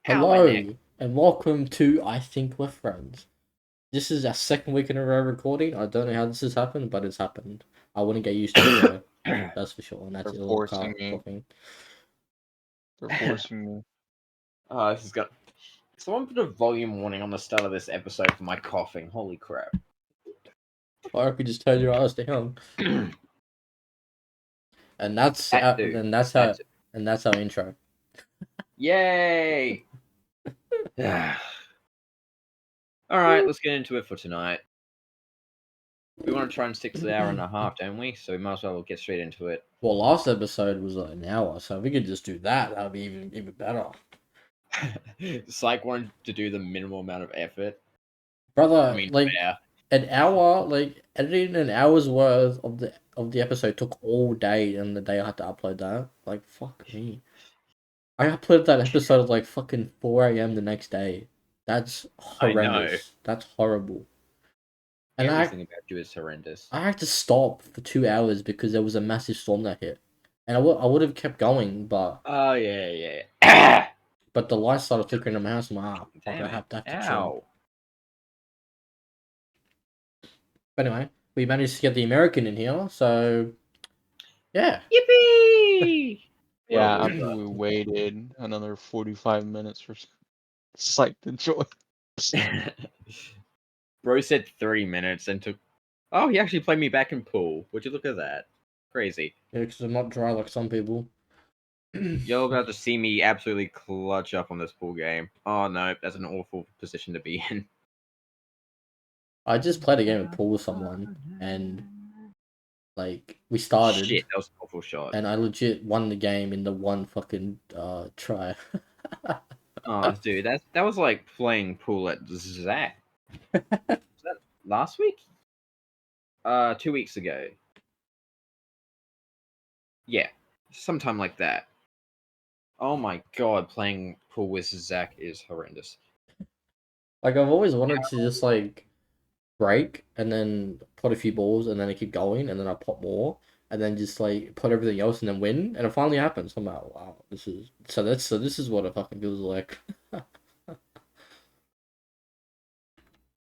Hello, and welcome to I Think We're Friends. This is our second week in a row recording. I don't know how this has happened, but it's happened. I wouldn't get used to it, though. That's for sure. And that's They're a little forcing me. coughing. They're forcing me. Oh, this has got. Someone put a volume warning on the start of this episode for my coughing. Holy crap. I hope you just turn your eyes down. And that's That dude. and that's That our intro. Yay! Alright, let's get into it for tonight. We want to try and stick to the hour and a half, don't we? So we might as well get straight into it. Well, last episode was like an hour, so if we could just do that, that'd be even better. Psych wanted to do the minimal amount of effort. Brother, I mean, like fair. an hour, like editing an hour's worth of the episode took all day, and the day I had to upload that. Like, fuck me. I uploaded that episode at like fucking 4 a.m. the next day. That's horrendous. That's horrible. And Everything about you is horrendous. I had to stop for 2 hours because there was a massive storm that hit. And I would have kept going, but Oh, yeah. but the lights started flickering in my house. I'm like, fuck, Damn I have to chill. Ow. But anyway, we managed to get the American in here, so yeah. Yippee! Yeah, Well, after we waited another 45 minutes for Psych to join. Bro said 3 minutes and took. Oh, he actually played me back in pool. Would you look at that? Crazy. Yeah, because I'm not dry like some people. You're about to see me absolutely clutch up on this pool game. Oh no, that's an awful position to be in. I just played a game of pool with someone, and like we started. Shit, that was an awful shot. And I legit won the game in the one fucking try. Oh, dude, that was like playing pool at Zach. Was that last week? 2 weeks ago. Yeah, sometime like that. Oh my god, playing pool with Zach is horrendous. Like I've always wanted to just like break and then put a few balls and then I keep going and then I pop more and then just like put everything else and then win and it finally happens. I'm like, wow, this is what it fucking feels like.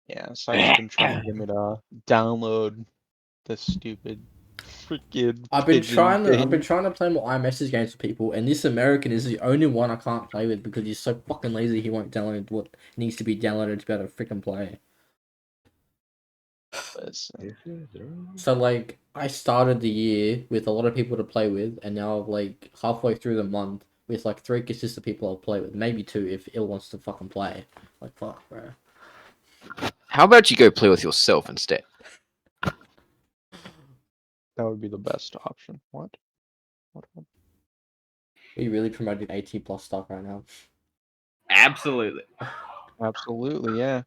Yeah, Psych's been trying to get me to download this stupid freaking I've been pigeon trying thing. to play more iMessage games with people, and this American is the only one I can't play with because he's so fucking lazy. He won't download what needs to be downloaded to be able to freaking play. So like, I started the year with a lot of people to play with, and now like halfway through the month with like 3 consistent people I'll play with, maybe 2 if Il wants to fucking play. Like fuck, bro. How about you go play with yourself instead? That would be the best option. What? We really promoting 18 plus stuff right now. Absolutely. Absolutely, yeah.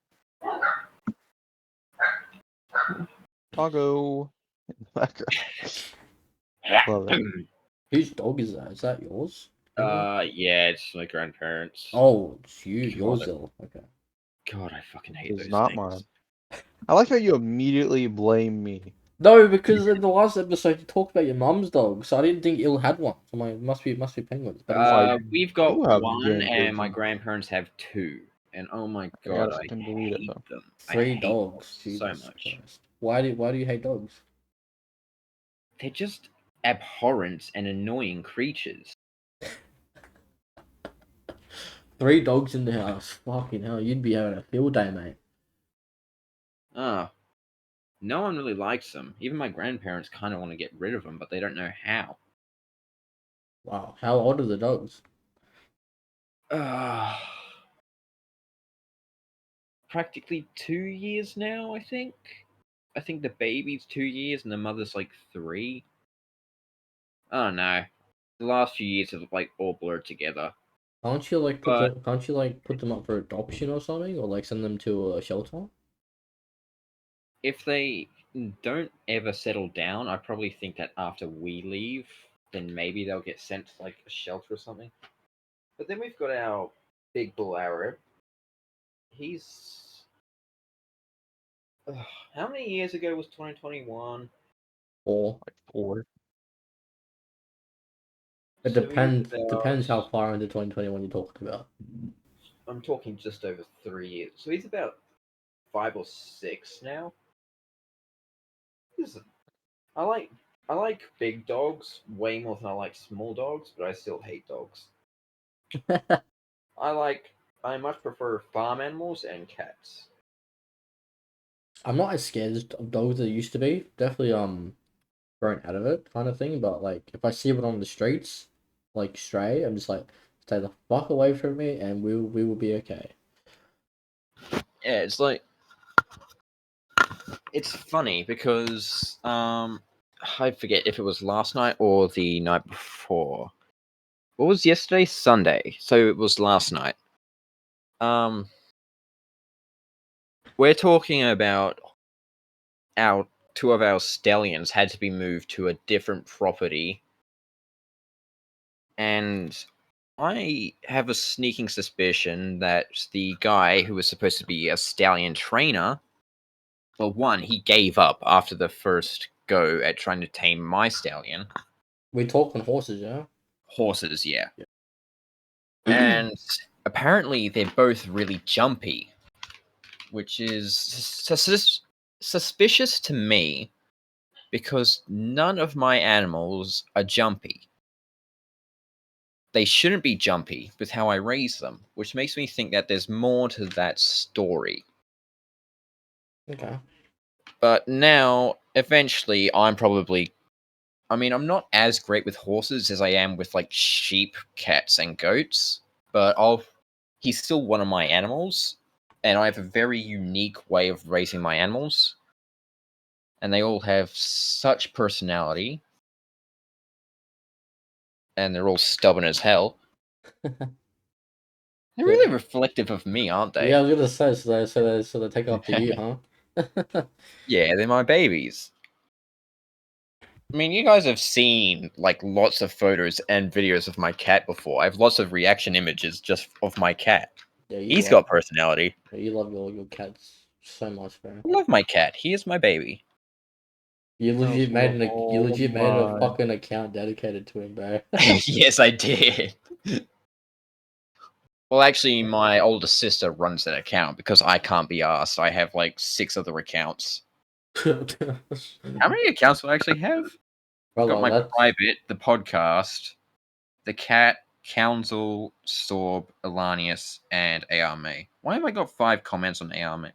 Doggo in the background. Love it. Whose dog is that? Is that yours? Yeah, it's my grandparents. Oh, it's you. God. Yours, Il. Okay. God, I fucking hate It's those not things. mine. I like how you immediately blame me. No, because in the last episode you talked about your mum's dog, so I didn't think Il had one. So it must be penguins. But We've do got have one, game and my pigeon. grandparents have 2. And oh my I god, gotta I fucking delete it, hate though. them. I 3 hate dogs. them so Jesus much. Christ. Why do you hate dogs? They're just abhorrent and annoying creatures. 3 dogs in the house. Fucking hell, you'd be having a field day, mate. Ah, no one really likes them. Even my grandparents kind of want to get rid of them, but they don't know how. Wow, how old are the dogs? Practically 2 years now, I think. I think the baby's 2 years and the mother's like 3. I don't know. The last few years have like all blurred together. Can't you like But- put them up for adoption or something, or like send them to a shelter? If they don't ever settle down, I probably think that after we leave, then maybe they'll get sent to like a shelter or something. But then we've got our big bull Arab. He's how many years ago was 2021? Or Like 4. it So he was depends how far into 2021 you're talking about. I'm talking just over 3 years. So he's about 5 or 6 now. He's- I like I like big dogs way more than I like small dogs, but I still hate dogs. I much prefer farm animals and cats. I'm not as scared of dogs as I used to be. Definitely grown out of it kind of thing. But like if I see one on the streets, like stray, I'm just like stay the fuck away from me, and we will be okay. Yeah, it's like it's funny because I forget if it was last night or the night before. What was yesterday? Sunday. So it was last night. Um, we're talking about our two of our stallions had to be moved to a different property, and I have a sneaking suspicion that the guy who was supposed to be a stallion trainer, well, one, he gave up after the first go at trying to tame my stallion. We talking horses, yeah. Horses, yeah. Yeah. And apparently they're both really jumpy, which is suspicious to me because none of my animals are jumpy. They shouldn't be jumpy with how I raise them, which makes me think that there's more to that story. Okay. But now, eventually, I'm not as great with horses as I am with like sheep, cats, and goats, but he's still one of my animals, and I have a very unique way of raising my animals, and they all have such personality, and they're all stubborn as hell. They're really reflective of me, aren't they? Yeah, I was gonna say so they take after you, huh? Yeah, they're my babies. I mean, you guys have seen like lots of photos and videos of my cat before. I have lots of reaction images just of my cat. Yeah, He's got personality. you love your cats so much, bro. I love my cat. He is my baby. You legit you Oh legit made a my. fucking account dedicated to him, bro. Yes, I did. Well, actually, my older sister runs that account because I can't be asked. I have like 6 other accounts. How many accounts do I actually have? I've got Brother, my that's private, the podcast, the cat, Council, Sorb, Elanius, and ARME. Why have I got 5 comments on ARME?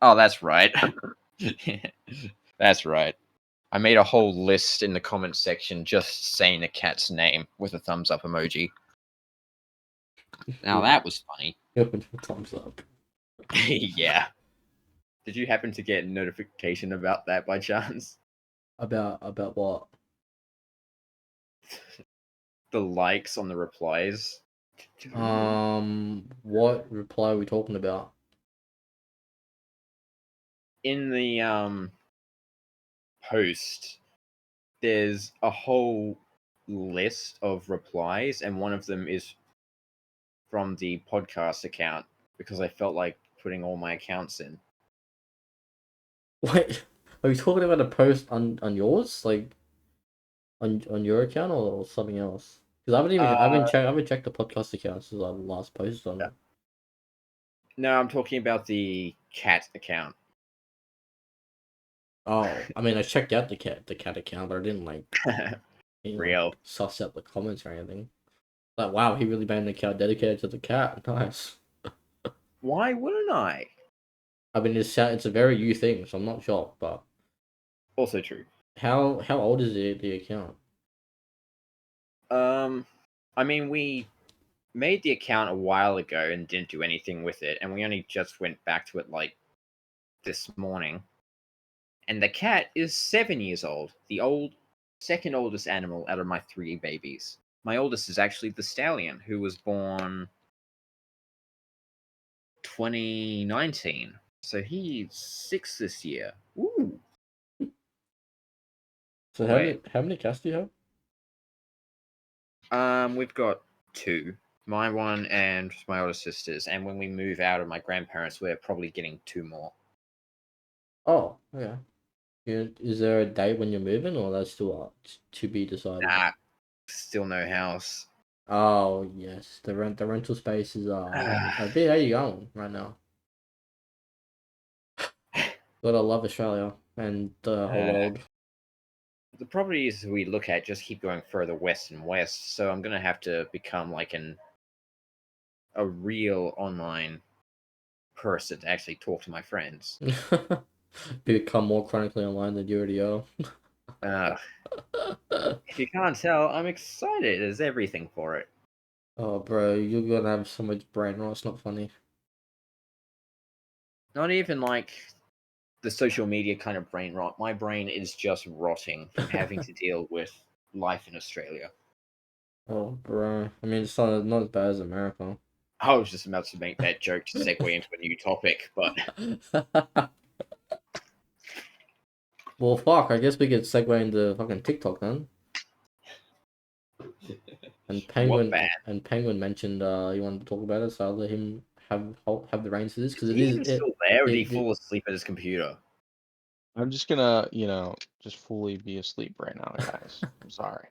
Oh, that's right. That's right. I made a whole list in the comment section just saying the cat's name with a thumbs up emoji. Now that was funny. thumbs up. Yeah. Did you happen to get a notification about that by chance? About what? The likes on the replies. What reply are we talking about? In the post, there's a whole list of replies, and one of them is from the podcast account because I felt like putting all my accounts in. Wait, are you talking about a post on yours, like on your account or something else? Because I haven't checked the podcast account since I last posted on it. No, I'm talking about the cat account. Oh, I mean, I checked out the cat account, but I didn't Real. suss out the comments or anything. Like, wow, he really made an account dedicated to the cat. Nice. Why wouldn't I? I mean, it's a very you thing, so I'm not sure. But Also true. how old is the account? I mean, we made the account a while ago and didn't do anything with it, and we only just went back to it like this morning. And the cat is 7 years old, the second oldest animal out of my 3 babies. My oldest is actually the stallion, who was born 2019. So he's 6 this year. Ooh. So Wait. how many cats do you have? We've got 2. My one and my older sister's, and when we move out of my grandparents, we're probably getting 2 more. Oh, okay. Is there a date when you're moving, or that's still to be decided? Nah, still no house. Oh yes, the rental space is a bit. How you going right now? Gotta love Australia and the whole world. The properties we look at just keep going further west and west, so I'm gonna have to become like a real online person to actually talk to my friends. Become more chronically online than you already are. Uh, if you can't tell, I'm excited as everything for it. Oh, bro, you're gonna have so much brain rot. It's not funny. Not even like the social media kind of brain rot. My brain is just rotting from having to deal with life in Australia. Oh, bro. I mean, it's not as bad as America. I was just about to make that joke to segue into a new topic, but Well, fuck. I guess we could segue into fucking TikTok then. And what bad? Penguin mentioned you wanted to talk about it, so I'll let him have the reins to this because Is it he is even still there, or did he it fall asleep at his computer? I'm just gonna, just fully be asleep right now, guys. I'm sorry.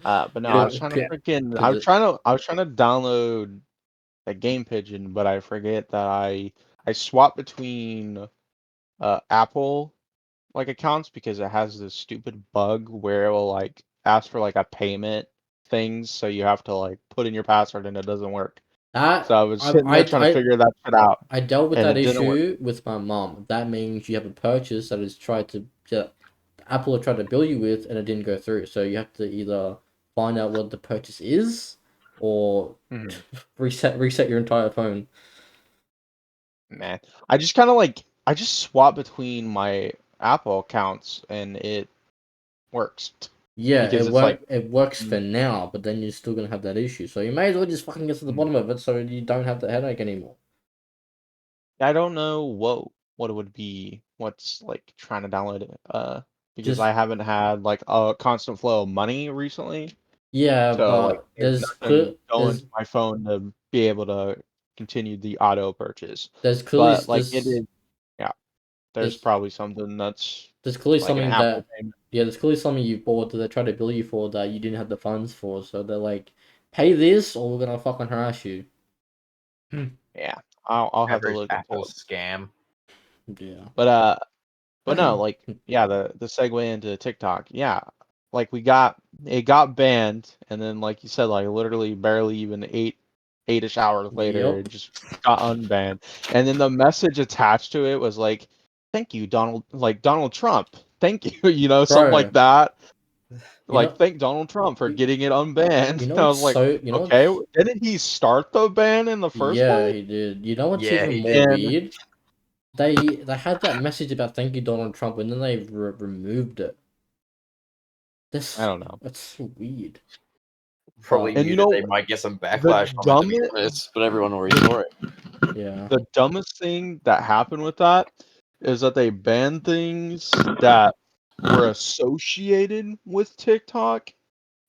But no, I was trying to because I was trying to download the game pigeon, but I forget that I swap between Apple like accounts because it has this stupid bug where it will like ask for like a payment things, so you have to like put in your password and it doesn't work. that So I was sitting there trying to figure that shit out, I dealt with and that it didn't work. issue with my mom. That means you have a purchase that is tried to Apple will try to bill you with, and it didn't go through. So you have to either find out what the purchase is, or Mhm. reset your entire phone. Man, I just kind of like I just swap between my Apple accounts and it works Yeah, because it's like it works for mm, now, but then you're still gonna have that issue. So you may as well just fucking get to the bottom of it, so you don't have the headache anymore. I don't know what it would be. What's like trying to download it because Just I haven't had like a constant flow of money recently. yeah, So like but there's nothing going there's to my phone to be able to continue the auto purchase. there's clearly But like it is, yeah, there's there's probably something that's there's clearly like an something Apple that payment. yeah, there's clearly something you bought that they try to bill you for that you didn't have the funds for. So they're like, pay this or we're gonna fucking harass you. Yeah, I'll have to Average look into Apple it. scam. Yeah. But no, like yeah, the segue into TikTok, yeah, like it got banned, and then like you said, like literally barely even 8-ish hours later, it Yep. just got unbanned, and then the message attached to it was like, "Thank you, Donald Trump, thank you," something like Bro, that, you like know thank Donald Trump for you, getting it unbanned. you know And I what's was like, so you know okay, what's didn't he start the ban in the first yeah, place? he did. You know what's Yeah, even he more did. And weird? They had that message about thank you Donald Trump and then they removed it. I This don't know. That's so weird. Probably But And knew that they might get some the backlash from it, to be dumbest. honest, but everyone already saw it. yeah. The dumbest thing that happened with that is that they banned things that were associated with TikTok.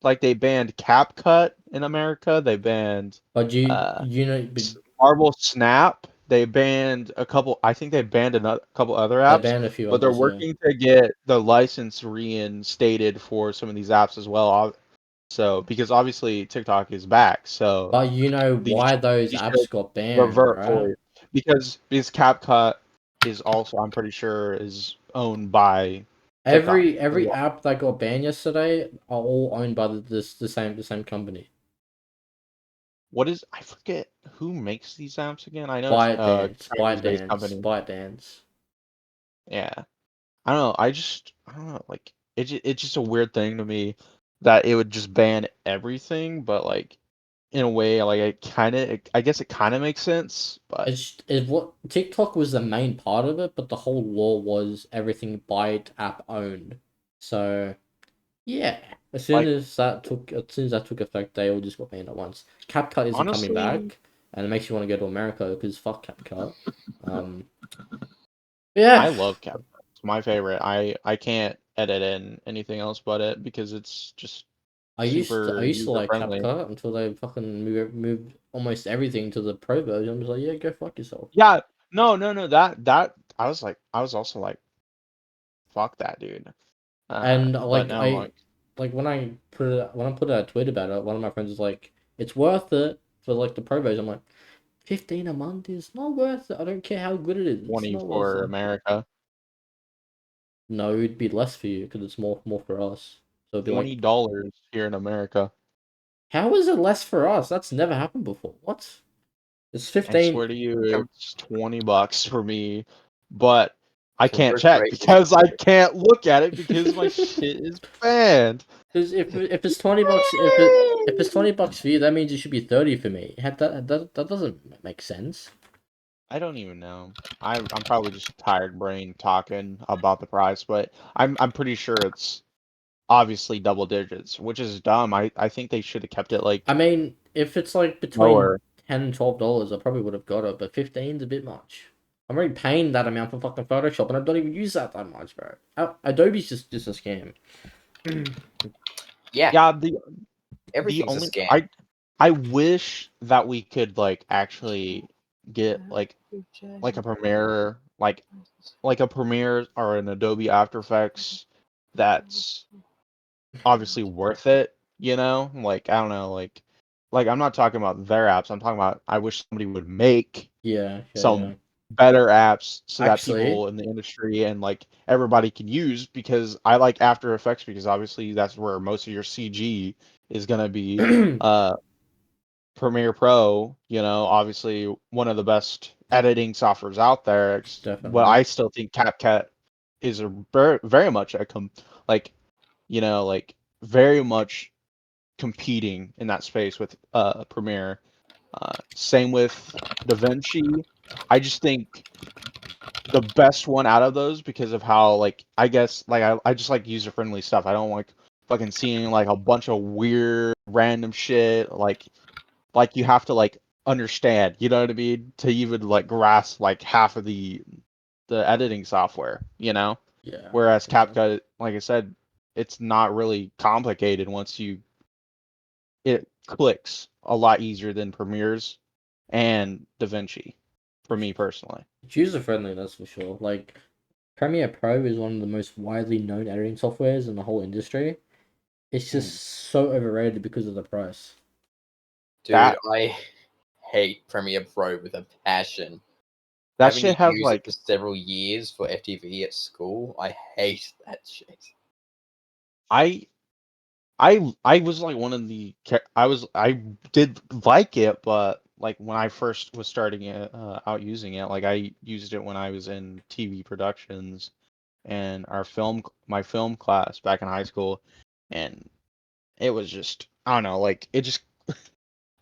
Like they banned CapCut in America. They banned But uh, you know but Marvel Snap. They banned a couple. I think they banned a couple other they apps, banned a few but they're others, yeah. working to get the license reinstated for some of these apps as well. So because obviously TikTok is back, so But you know these why those these should apps got banned, revert right? fully because CapCut is also I'm pretty sure is owned by TikTok as Every well. app that got banned yesterday are all owned by the same company. What is I forget who makes these apps again? I know it's a Chinese-based company. ByteDance. Yeah, I don't know. I don't know. Like it's just a weird thing to me that it would just ban everything, but like in a way, like I guess it kind of makes sense, but It's what TikTok was the main part of it, but the whole law was everything Byte app owned. So yeah, like as soon as that took effect, they all just got banned at once. CapCut isn't coming honestly. back, and it makes you want to go to America because fuck CapCut. Um, yeah, I love CapCut. It's my favorite. I can't edit in anything else but it because it's just I super used to user like friendly. CapCut until they fucking moved almost everything to the pro version. I was like, yeah, go fuck yourself. Yeah, no. That I was also like, fuck that dude. And But no, like, when I put out a tweet about it, one of my friends was like, it's worth it for like the Pro version. I'm like, 15 a month is not worth it. I don't care how good it is. It's 20 not worth for it. America. No, it'd be less for you because it's more for us. So it'd be like, $20 here in America. how is it less for us? That's never happened before. What? It's I 15. swear to you, it's $20 for me, but I To can't check refresh. because I can't look at it because my shit is banned. Because if it's $20, if it's $20 for you, that means it should be 30 for me. That doesn't make sense. I don't even know. I'm probably just tired brain talking about the price, but I'm pretty sure it's obviously double digits, which is dumb. I think they should have kept it like I mean, if it's like between lower. $10 and $12, I probably would have got it, but 15's a bit much. I'm already paying that amount for fucking Photoshop, and I don't even use that much, bro. Adobe's just a scam. Yeah, Yeah, the everything's a only scam. I wish that we could like actually get like a Premiere like a Premiere or an Adobe After Effects that's obviously worth it, you know? Like I don't know, like I'm not talking about their apps. I'm talking about I wish somebody would make Yeah. some better apps so that Actually, people in the industry and like everybody can use because I like After Effects because obviously that's where most of your CG is gonna be. Premiere Pro, you know, obviously one of the best editing softwares out there. But definitely. I still think CapCut is a very much like you know like very much competing in that space with Premiere. Same with DaVinci. I just think the best one out of those because of how like I guess like I just like user friendly stuff. I don't like fucking seeing like a bunch of weird random shit like you have to like understand, you know what I mean, to even like grasp like half of the editing software, you know? Yeah. Whereas Yeah. CapCut, like I said, it's not really complicated once it clicks a lot easier than Premiere's and DaVinci for me personally. It's user friendly, that's for sure. Like Premiere Pro is one of the most widely known editing softwares in the whole industry. It's just Mm. so overrated because of the price. Dude, That I hate Premiere Pro with a passion. that Having to shit has use it like for several years for FTV at school, I hate that shit. I I was like one of the I did like it, but like when I first was starting it out using it, like I used it when I was in TV productions and my film class back in high school, and it was just I don't know, like it just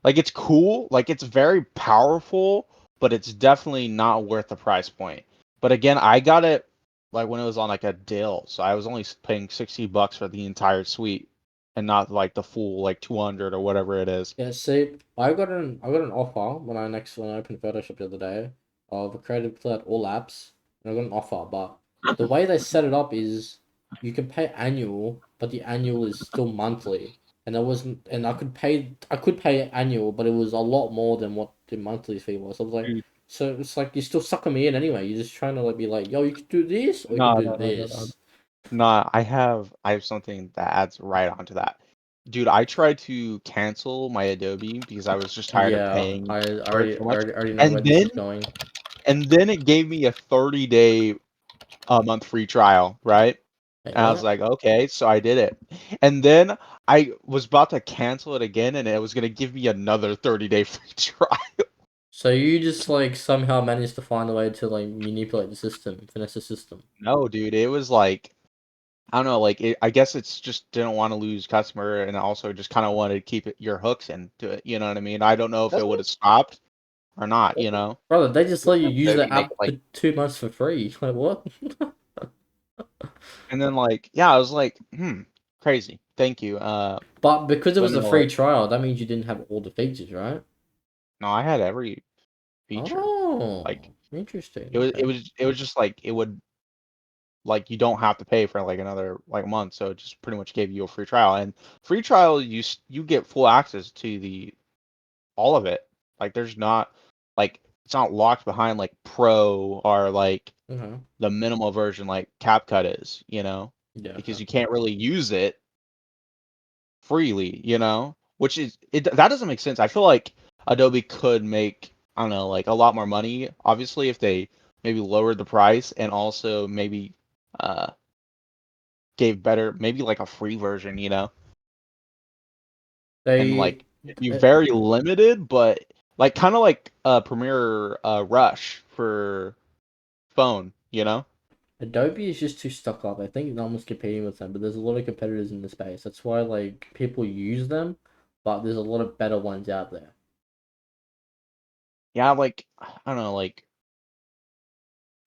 like it's cool, like it's very powerful, but it's definitely not worth the price point. But again, I got it like when it was on like a deal, so I was only paying $60 for the entire suite and not like the full like 200 or whatever it is. Yeah, see, I got an offer when I opened Photoshop the other day of a creative cloud all apps, and I got an offer, but the way they set it up is you can pay annual, but the annual is still monthly, and I could pay annual, but it was a lot more than what the monthly fee was. I was like, Dude, so it's like you're still sucking me in anyway. You're just trying to like be like, yo, you can do this or you can no, do no, no, no, no. this. Nah, I have something that adds right onto that. Dude, I tried to cancel my Adobe because I was just tired of Yeah, paying I for it already so much. already know where And this then is going. it gave me a 30-day a month free trial, right? Wait, And I was what? like, okay, so I did it. And then I was about to cancel it again, and it was gonna give me another 30-day free trial. So you just like somehow managed to find a way to like manipulate the system, finesse the system. No, dude, it was like I don't know, like I guess it's just didn't want to lose customer, and also just kind of wanted to keep your hooks into it. You know what I mean? I don't know if it would Doesn't have stopped or not. You know? Brother, they just let you use Adobe the make app for like 2 months for free. Like what? And then like, yeah, I was like, crazy. Thank you. But because it But was a no, free like, trial, that means you didn't have all the features, right? no, I had every feature. Like, Oh, interesting. Okay. it was just like it would like you don't have to pay for like another like month, so it just pretty much gave you a free trial. And free trial, you get full access to the all of it. Like there's not like it's not locked behind like Pro or like Uh-huh. the minimal version like CapCut is, you know, Yeah. because Okay. you can't really use it freely, you know. which is that doesn't make sense. I feel like Adobe could make, I don't know, like a lot more money, obviously, if they maybe lowered the price and also maybe uh gave better, maybe like a free version, and They like be very limited, but like kind of like Premiere Rush for phone. Adobe is just too stuck up. I think no one's competing with them, but there's a lot of competitors in the space. That's why like people use them, but there's a lot of better ones out there. Yeah, like I don't know, like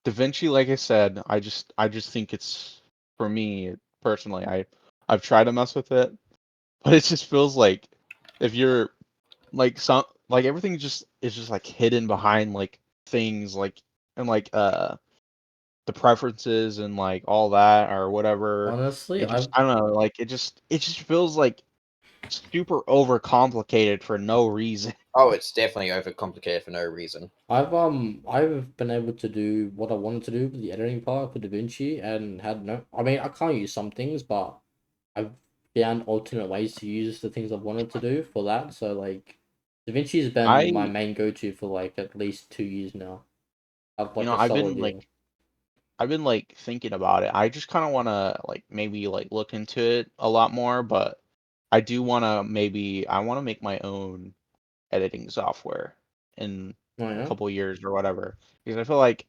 DaVinci, like I said, I just think it's, for me personally, I've tried to mess with it, but it just feels like if you're like like everything just is just like hidden behind like things like, and like the preferences and like all that or whatever. Honestly, It just, I've I don't know, like it just feels like super overcomplicated for no reason. Oh, it's definitely overcomplicated for no reason. I've been able to do what I wanted to do with the editing part for DaVinci and had no. I mean, I can't use some things, but I've found alternate ways to use the things I've wanted to do for that. So like, DaVinci has been my I main go-to for like at least 2 years now. I've you like know a I've solid been year. like I've been like thinking about it. I just kind of want to like maybe like look into it a lot more, but I do want to, maybe I want to make my own editing software in Oh a yeah. couple years or whatever, because I feel like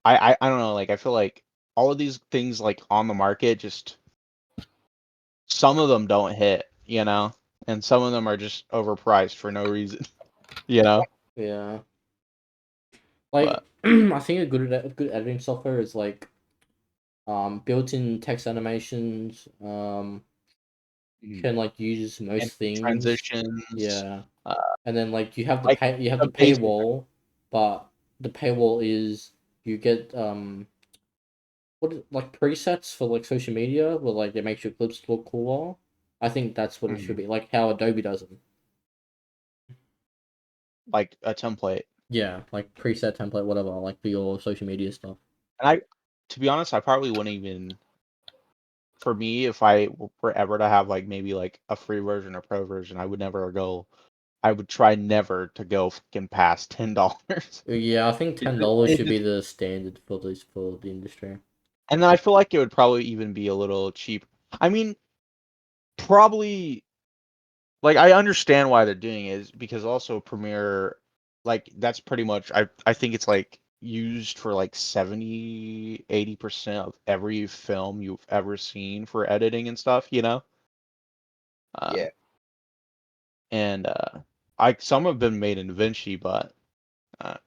I don't know, like I feel like all of these things like on the market, just some of them don't hit, and some of them are just overpriced for no reason, you know. Yeah. Like But I think a good editing software is like built-in text animations, Mhm. can like use And most things. transitions, Yeah. uh, And then like like you have the the basic. paywall, but the paywall is you get like presets for like social media where like it makes your clips look cooler. I think that's what it should Mhm. be, like how Adobe does them. Like a template. Yeah, like preset template, whatever, like for your social media stuff. And to be honest, I probably wouldn't even, for me, if I were ever to have like maybe like a free version or pro version, I would try never to go fucking past $10. Yeah, I think $10 should be the standard for this for the industry. And then I feel like it would probably even be a little cheap. I mean, probably, like I understand why they're doing it, is because also Premiere, like that's pretty much, I think it's like used for like 70-80% of every film you've ever seen for editing and stuff. Uh, Yeah. and some have been made in DaVinci, but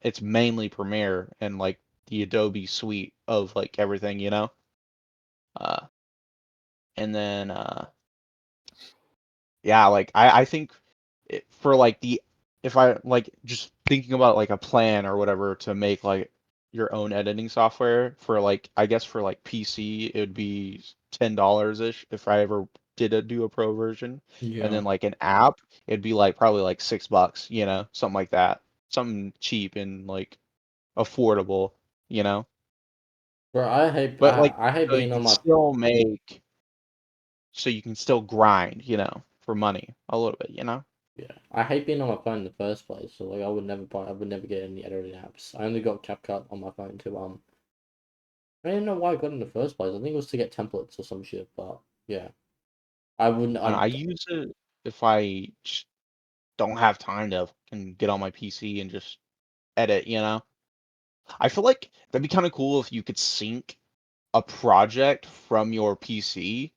it's mainly Premiere and like the Adobe suite of like everything. Uh, and then yeah, like I think for like if I like just thinking about like a plan or whatever to make like your own editing software for like, I guess for like PC it would be $10 ish if I ever did do a pro version, and Yeah. then like an app it'd be like probably like $6, something like that, something cheap and like affordable. Bro, But like I hate so you being on can my still make, so you can still grind, for money a little bit. yeah, I hate being on my phone in the first place. So like I would never get any editing apps. I only got CapCut on my phone to I don't even know why I got it in the first place. I think it was to get templates or some shit, but yeah. I wouldn't I don't know, I use it if I just don't have time to can get on my PC and just edit. I feel like that'd be kind of cool if you could sync a project from your PC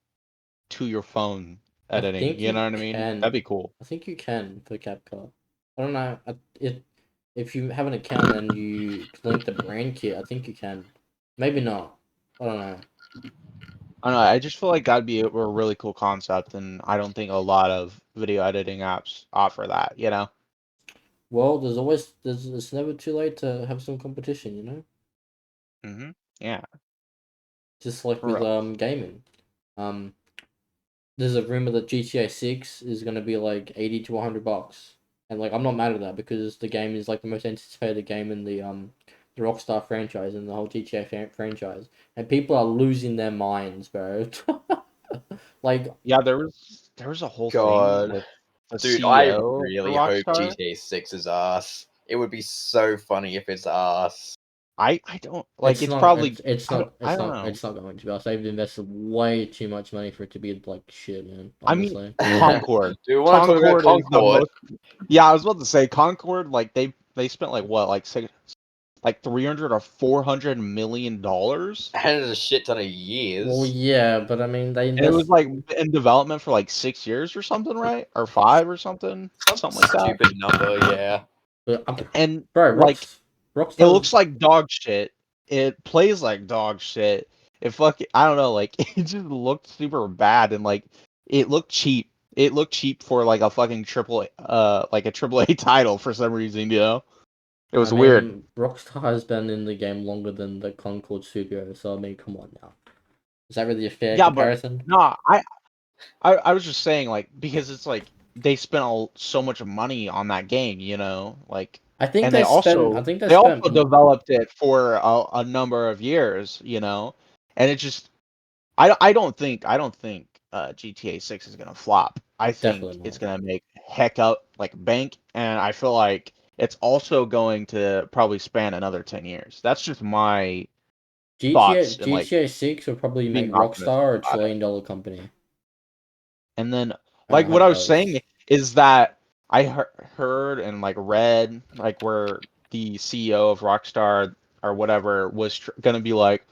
to your phone I editing. think You you know what I mean? That'd can. be cool. I think you can for CapCut. I don't know. If you have an account and you link the brand kit, I think you can. Maybe not. I don't know. I don't know. I just feel like that'd be a really cool concept, and I don't think a lot of video editing apps offer that. Well, it's never too late to have some competition, you know? Yeah, Just like for with real. gaming. Um there's a rumor that GTA 6 is gonna be like 80 to $100. And like I'm not mad at that because the game is like the most anticipated game in the Rockstar franchise and the whole GTA franchise. And people are losing their minds, bro. Like Yeah, there was there was a whole God. thing with the Dude, I CEO for really hope Rockstar. GTA 6 is ass. It would be so funny if it's ass. I don't like. It's It's not. probably. It's I don't. not. I It's don't not. know. It's not going to be us. They've invested way too much money for it to be like shit, man. I mean, Honestly. Concord. Do we want to talk about Concord is the Concord? most. Yeah, I was about to say Concord. Like they spent like what, like like 300 or 400 million dollars, And it's a shit ton of Well, years. yeah, but I mean, they and it was invest. like in development for like 6 years or something, right? Or 5 or something, something like that. Stupid number, yeah. But And bro, like it Rockstar. looks like dog shit. It plays like dog shit. It fucking, I don't know, like it just looked super bad, and like it looked cheap. It looked cheap for like a fucking like a triple A title for some reason, you know? It I was weird. mean, Rockstar has been in the game longer than the Concord studio, so I mean, come on now. Is that really a fair Yeah, but comparison? no, I was just saying, like, because it's like they spent so much money on that game, you know, like, I think and they spent. I think they they spent. also developed it for a number of years, you know, and it just I don't think GTA 6 is gonna flop. I think Definitely it's not. gonna make heck up like bank, and I feel like it's also going to probably span another 10 years. That's just my thoughts and like GTA 6 will probably make being optimistic Rockstar a about it. $1 trillion company. And then I like what hope I was those. saying is that I heard and like read like where the CEO of Rockstar or whatever was gonna be like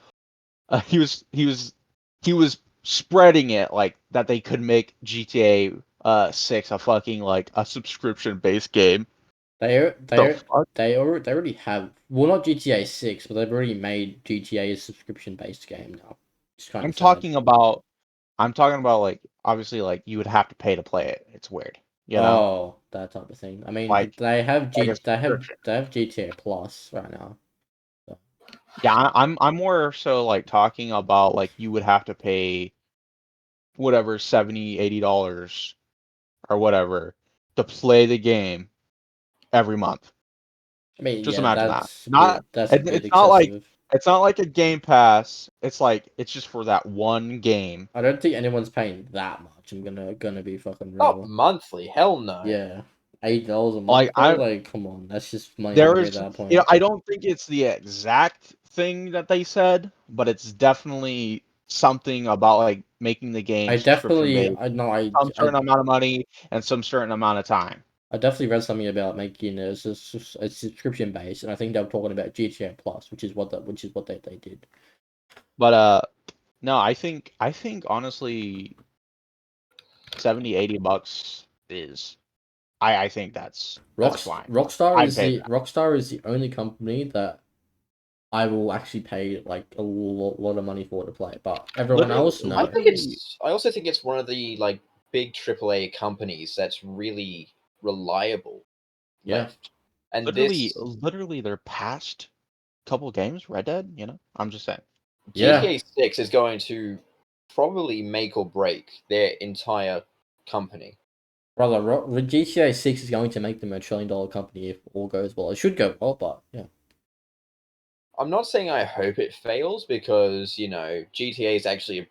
he was spreading it like that they could make GTA 6 a fucking like a subscription based game. They The they fuck? they already have, well, not GTA 6, but they've already made GTA a subscription based game now. It's kind I'm of sad. talking about I'm talking about like obviously like you would have to pay to play it. It's weird, you know? Oh, that type of thing. I mean, Like like a subscription. they have GTA Plus right now. So. Yeah, I'm more so like talking about like you would have to pay whatever 70 $80 or whatever to play the game every month. I mean, Just yeah, imagine that. Not that's a it, bit it's excessive. not like a Game Pass. It's like it's just for that one game. I don't think anyone's paying that much. I'm gonna be fucking Not real. monthly, hell no. Yeah, $8 a Like month, bro. Like, come on, that's just money there hungry at is that point. I don't think it's the exact thing that they said, but it's definitely something about like making the game I subscription definitely, based, I know, some certain amount of money and some certain amount of time. I definitely read something about making a subscription base, and I think they were talking about GTA Plus, which is what they did. But no, I think honestly 70 $80 is I think that's fine. I'd pay that. Rockstar is the only company that I will actually pay like a lot of money for to play, but everyone Literally, else, I no. think it's. I also think it's one of the like big AAA companies that's really reliable. Yeah, Like, and this literally their past couple games, Red Dead, you know? I'm just saying. yeah, GTA 6 is going to probably make or break their entire company. brother. GTA 6 is going to make them a $1 trillion company if all goes well. It should go well, but yeah. I'm not saying I hope it fails because GTA is actually a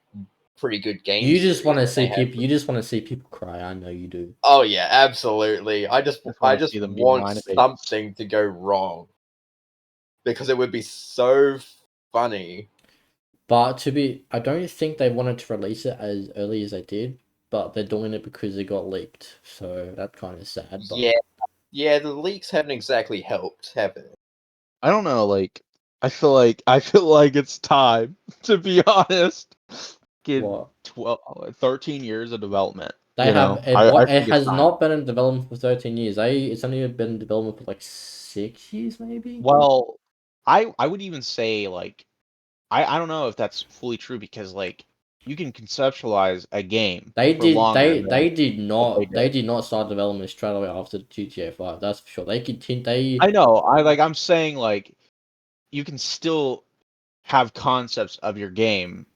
pretty good game You just series. want to And see they have. people. You just want to see people cry. I know you do. Oh yeah, absolutely. I just Want to just see them be want mind babies. something to go wrong because it would be so funny. But I don't think they wanted to release it as early as they did. But they're doing it because it got leaked. So that's kind of sad. But Yeah, the leaks haven't exactly helped, have they? I don't know, like I feel like it's time, to be honest. Give what 13 years of development, they you have know? it, I what it think it's has time. not been in development for 13 years. It's only been in development for like 6 years, maybe. Well, I would even say like I don't know if that's fully true because like you can conceptualize a game for longer than what they did. They did not start development straight away after GTA 5. That's for sure. They continue. I know. I'm saying like you can still have concepts of your game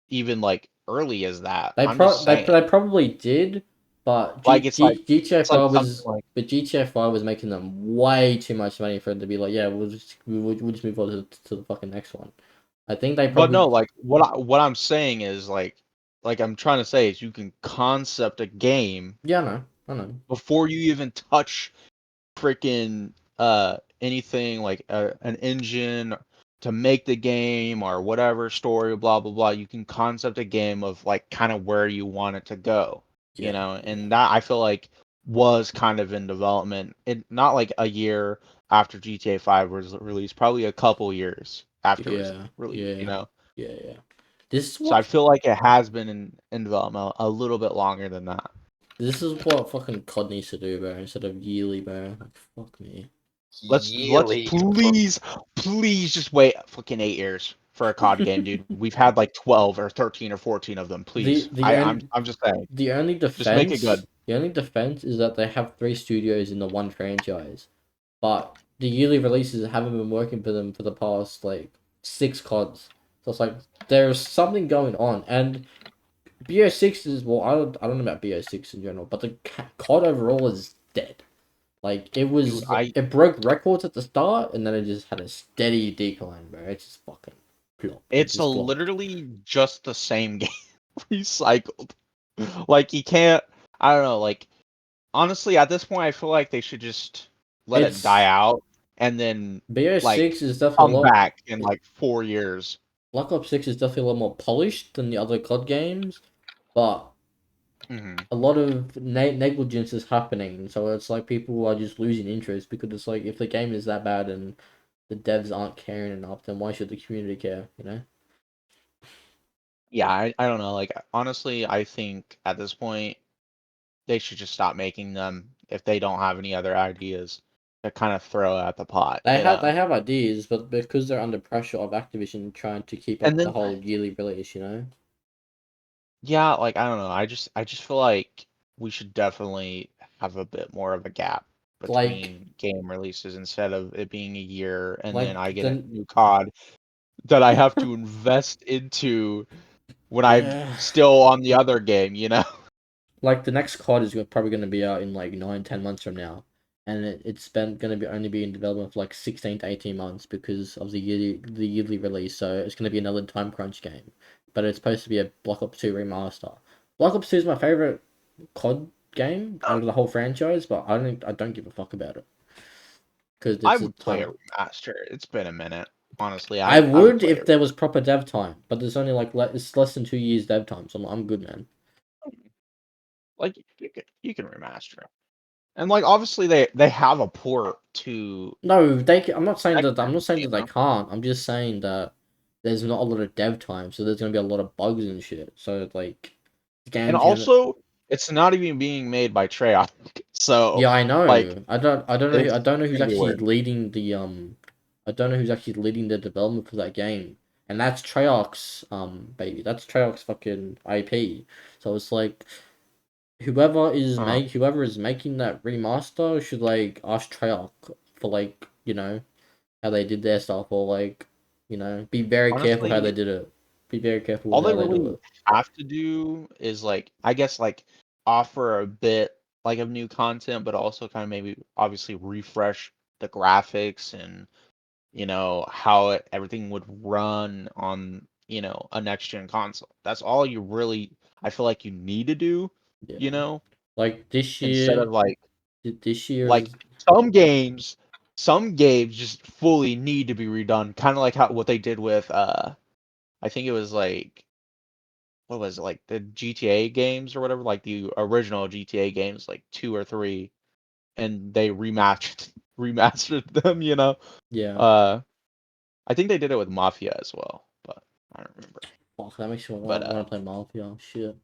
even like early as that. I'm just saying. They probably did, but Like GTA it's like 5 something was like GTA 5 was making them way too much money for it to be like, yeah, we'll just move on to the fucking next one. I think they but probably no, like what I'm saying is like I'm trying to say is you can concept a game Yeah, I know. before you even touch freaking anything like an engine to make the game or whatever story, blah blah blah. You can concept a game of like kind of where you want it to go, Yeah, and that I feel like was kind of in development. It not like a year after GTA 5 was released, probably a couple years after it was yeah, released. yeah. This is So I what feel like it has been in development a little bit longer than that. this is what fucking COD needs to do, bro. Instead of yearly, bro. Like, fuck me. Let's Yearly. please just wait fucking 8 years for a COD game, dude. We've had like 12 or 13 or 14 of them. The Please, the only I'm just saying, the only just make it defense good. the only defense is that they have 3 studios in the one franchise, but the yearly releases haven't been working for them for the past like 6 CODs. So it's like there's something going on, and BO6 is well, I don't know about BO6 in general, but the COD overall is dead. Like Dude, it broke records at the start, and then it just had a steady decline, bro. It just fucking plop. It it's a just flopped. literally just the same game recycled. Like you can't. I don't know. Like honestly, at this point, I feel like they should just let it die It's out and then like BO6 is definitely a come lot. back in like 4 years. Black Ops 6 is definitely a lot more polished than the other COD games, but Hmm. a lot of negligence is happening. So it's like people are just losing interest because it's like if the game is that bad and the devs aren't caring enough, then why should the community care? You know? Yeah, I don't know. Like honestly, I think at this point they should just stop making them if they don't have any other ideas to kind of throw at the pot, They have ideas, but because they're under pressure of Activision trying to keep And up the then whole yearly release, you know? yeah, like I don't know. I just feel like we should definitely have a bit more of a gap Like between game releases instead of it being a year and then I like get a the new COD that I have to invest into when I'm yeah. still on the other game. Like the next COD is probably going to be out in like 9, 10 months from now, and it's been going to be only be in development for like 16 to 18 months because of the yearly release. So it's going to be another time crunch game, but it's supposed to be a Black Ops 2 remaster. Black Ops 2 is my favorite COD game out of the whole franchise, but I don't give a fuck about it because I it's a would play a time. remaster. It's been a minute. Honestly, I I would would play if it. there was proper dev time, but there's only like it's less than 2 years dev time, so I'm good, man. Like you can remaster it. And like obviously they have a port to No, I'm not saying next that. I'm gen, not saying that they can't. I'm just saying that there's not a lot of dev time, so there's gonna be a lot of bugs and shit. So like, the And game's gonna. also it's not even being made by Treyarch. So Yeah, I like know. I don't know. I it's don't know who's gonna be actually weird. leading the I don't know who's actually leading the development for that game, and that's Treyarch's baby. That's Treyarch's fucking IP. So it's like Uh-huh. whoever is making that remaster should like ask Treyarch for like how they did their stuff, or like, be very careful how they Honestly, did it. Be very careful all with they how they do really it. have to do is like I guess like offer a bit like of new content, but also kind of maybe obviously refresh the graphics and how everything would run on a next gen console. That's all you really I feel like you need to do, you Yeah, know, like this instead year, of like this like year's some games just fully need to be redone, kind of like how what they did with I think it was like what was it like the GTA games or whatever, like the original GTA games, like 2 or 3, and they remastered remastered them. yeah. Uh, I think they did it with Mafia as well, but I don't remember. Fuck, that makes me But want to play Mafia. Shit,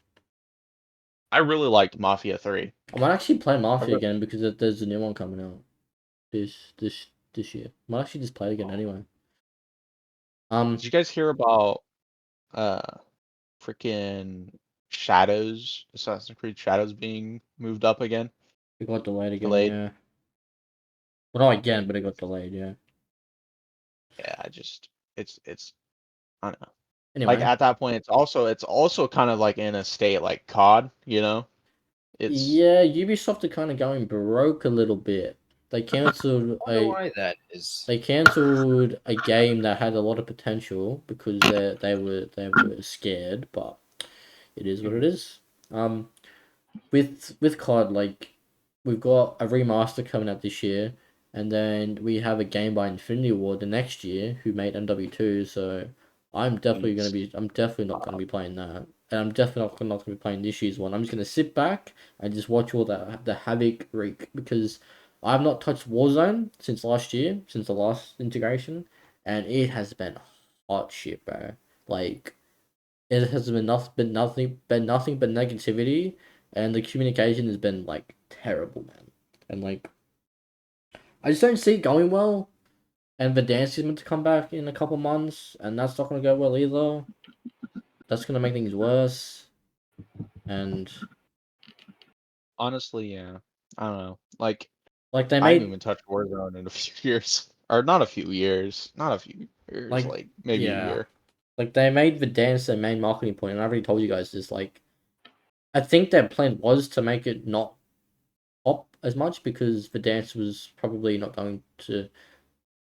I really liked Mafia 3. I might actually play I Mafia re- again because there's a new one coming out this year. I might actually just play it again anyway. Did you guys hear about uh freaking Shadows, Assassin's Creed Shadows being moved up again? It got delayed again. Delayed? Yeah, well, not again, but it got delayed. Yeah. Yeah, I just it's I don't know. Like Anyway, at that point it's also kind of like in a state like COD. It's yeah, Ubisoft are kind of going broke a little bit. They I cancelled wonder a why that is. They cancelled a game that had a lot of potential because they were scared, but it is what it is. With COD, like we've got a remaster coming out this year, and then we have a game by Infinity Ward the next year, who made MW2. So I'm definitely not gonna be playing that, and I'm definitely not gonna be playing this year's one. I'm just gonna sit back and just watch all the havoc wreak, because I've not touched Warzone since last year, since the last integration, and it has been hot shit, bro. Like it has been nothing but negativity, and the communication has been like terrible, man. And like I just don't see it going well. And Verdansk is meant to come back in a couple months, and that's not gonna go well either. That's gonna make things worse. And Honestly, yeah. I don't know. Like, like they I haven't made even touched Warzone in a few years. Or not a few years. Not a few years, like like maybe a yeah, year. like they made Verdansk their main marketing point, and I already told you guys this. Like I think their plan was to make it not pop as much, because Verdansk was probably not going to,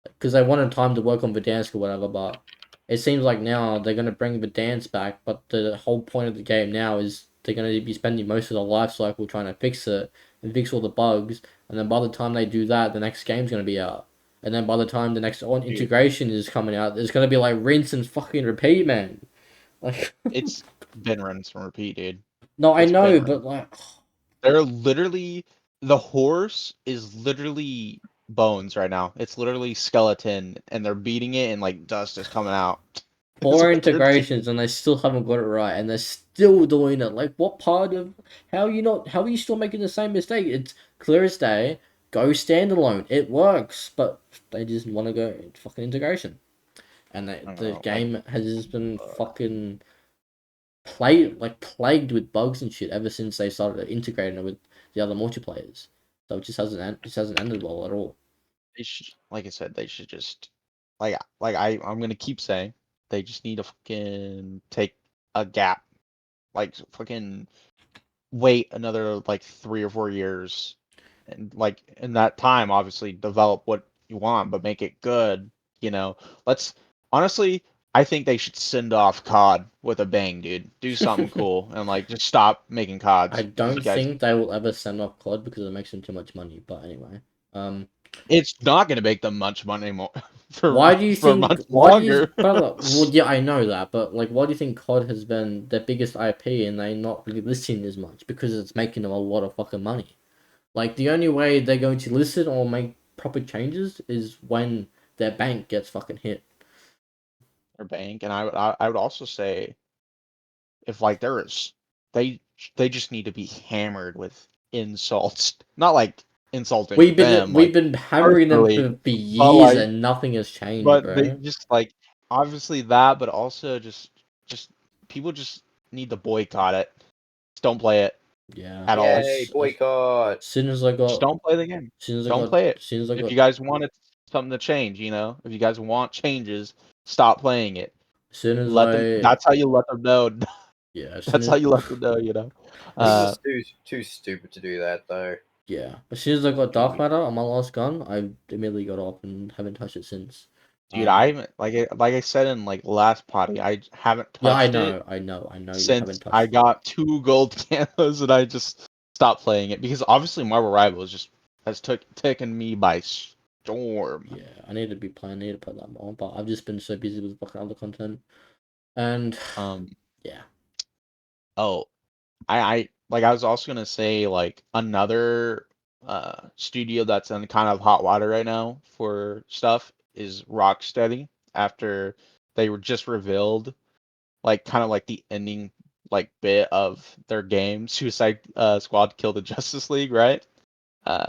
because they wanted time to work on Verdansk or whatever, but it seems like now they're going to bring Verdansk back, but the whole point of the game now is they're going to be spending most of the life cycle trying to fix it and fix all the bugs, and then by the time they do that, the next game's going to be out. And then by the time the next on Dude, integration is coming out, it's going to be like rinse and fucking repeat, man. Like, it's been rinse and repeat, dude. no, I It's been know, rinse. but like, They're literally the horse is literally bones right now. It's literally skeleton, and they're beating it, and like dust is coming out. Is four what they're doing. integrations and they still haven't got it right, and they're still doing it. Like, what part of how are you not? How are you still making the same mistake? It's clear as day. Go standalone. It works, but they just want to go fucking integration, and I don't the know, like, game has just been fucking plagued with bugs and shit ever since they started integrating it with the other multiplayers. So it just hasn't ended well at all. they should, like I said, they should just I'm gonna keep saying they just need to fucking take a gap, like fucking wait another like 3 or 4 years, and like in that time, obviously develop what you want, but make it good. You know, let's honestly, I think they should send off COD with a bang, dude. Do something cool and like just stop making I CODs because don't you guys, think they will ever send off COD because it makes them too much money. But anyway, um. it's not gonna make them much money more for Why do you for think? much Why do you? longer. Brother, well, yeah, I know that, but like, why do you think COD has been their biggest IP and they're not really listing as much? Because it's making them a lot of fucking money. Like the only way they're going to list it or make proper changes is when their bank gets fucking hit. Their bank, and I would also say if like there is they they just need to be hammered with insults, not like insulting them We've like been hammering them personally, for but years like and nothing has changed, but they bro. just like obviously that, but also just people just need to boycott it. Just don't play it Yeah. at all. Yay, boycott! Soon as I Just got, don't play the game. soon as I Don't got, play it. soon as I If got, you guys want something to change, you know, if you guys want changes, stop playing it. soon as Let them. I, That's how you let them know. yeah, That's how you let them know. You know. People Uh, are too stupid to do that though. yeah. As soon as I got Dark dude. Matter on my last gun, I immediately got off and haven't touched it since. Dude, Um, I haven't like I said in like last potty, I haven't yeah, touched it I know you since haven't I touched it. got 2 gold canos and I just stopped playing it because obviously Marvel Rivals just has taken me by storm. Yeah, I need to be playing. I need to play that more, but I've just been so busy with fucking other content, and Um, yeah, oh, I like I was also gonna say like another studio that's in kind of hot water right now for stuff is Rocksteady after they were just revealed like kind of like the ending like bit of their game Suicide Squad Kill the Justice League, right? Uh,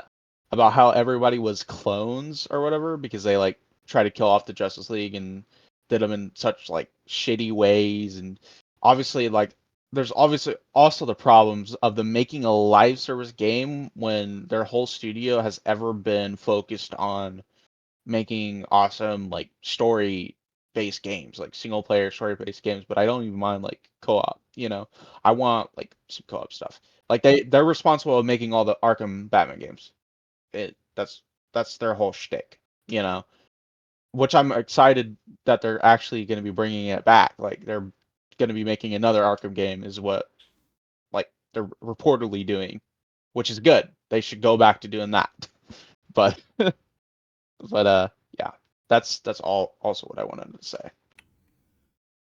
about how everybody was clones or whatever because they like try to kill off the Justice League and did them in such like shitty ways, and obviously like there's obviously also the problems of them making a live service game when their whole studio has ever been focused on making awesome like story based games, like single player story based games, but I don't even mind like co-op, you know. I want like some co-op stuff. Like they're responsible of making all the Arkham Batman games. It that's their whole shtick, you know. Which I'm excited that they're actually going to be bringing it back. Like they're going to be making another Arkham game is what they're reportedly doing, which is good. They should go back to doing that. But yeah, that's all also what I wanted to say.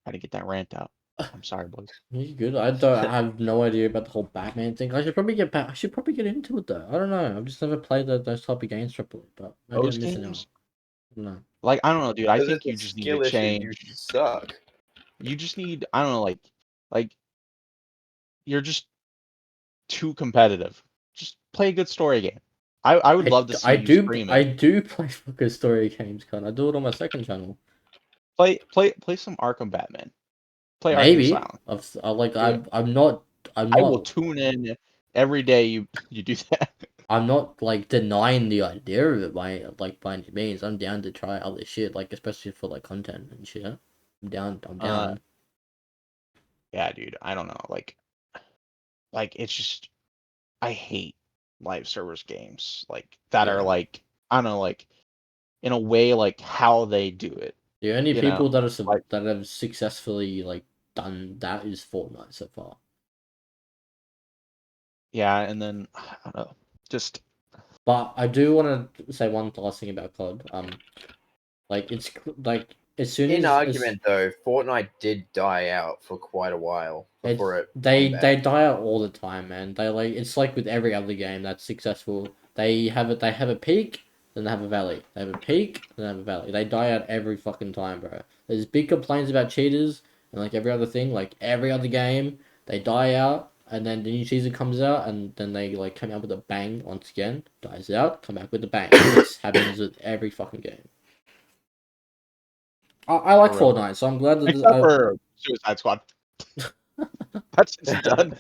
Had to get that rant out. I'm sorry, boys. He's good. I have no idea about the whole Batman thing. I should probably get back. I should probably get into it though. I don't know. I've just never played those type of games properly, but maybe Those I'm missing out. games, No. like I don't know, dude. I Because think it's a you just need skill to issue. change. You suck. You just need, I don't know, like you're just too competitive. Just play a good story game. I would love to see you stream I it. do play fucking story games, cunt. I do it on my second channel. Play some Arkham Batman. Play Arkham Maybe. Asylum. Do it. I'm not I will tune in every day you do that. I'm not like denying the idea of it by any means. I'm down to try other shit, like especially for like content and shit. I'm down. Yeah, dude. I don't know. Like it's just I hate live service games that are Yeah. like I don't know, like in a way like how they do it. The only You know, people that like have successfully like done that is Fortnite so far. yeah, and then I don't know, just But I do want to say one last thing about COD. Like it's like as soon In as argument, though, Fortnite did die out for quite a while before it. they came back. die out all the time, man. They like it's like with every other game that's successful. They have a peak, then they have a valley. They have a peak, then they have a valley. They die out every fucking time, bro. There's big complaints about cheaters and like every other thing, like every other game, they die out and then the new season comes out and then they like come out with a bang once again, dies out, come back with a bang. This happens with every fucking game. I like for real. Fortnite, so I'm glad that Except for Suicide Squad. That's just done.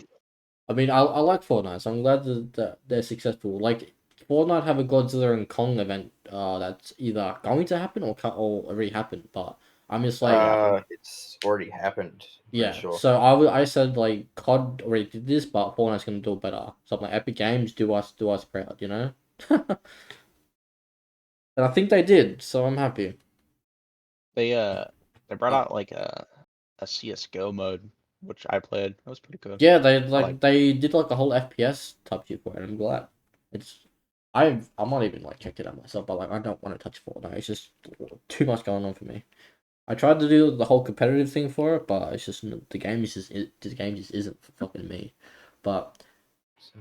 I mean, I like Fortnite, so I'm glad that they're successful. Like, Fortnite have a Godzilla and Kong event that's either going to happen or already happened, but I'm just like, It's already happened. I'm yeah. pretty sure. So I said, like, COD already did this, but Fortnite's going to do it better. So I'm like, Epic Games, do us proud, you know? And I think they did, so I'm happy. They brought out like a CS:GO mode, which I played. That was pretty good. Yeah, they did like a whole FPS type shit for it. I'm glad. I'm not even like checked it out myself, but like I don't want to touch Fortnite. It's just too much going on for me. I tried to do the whole competitive thing for it, but it's just the game just isn't for fucking me. But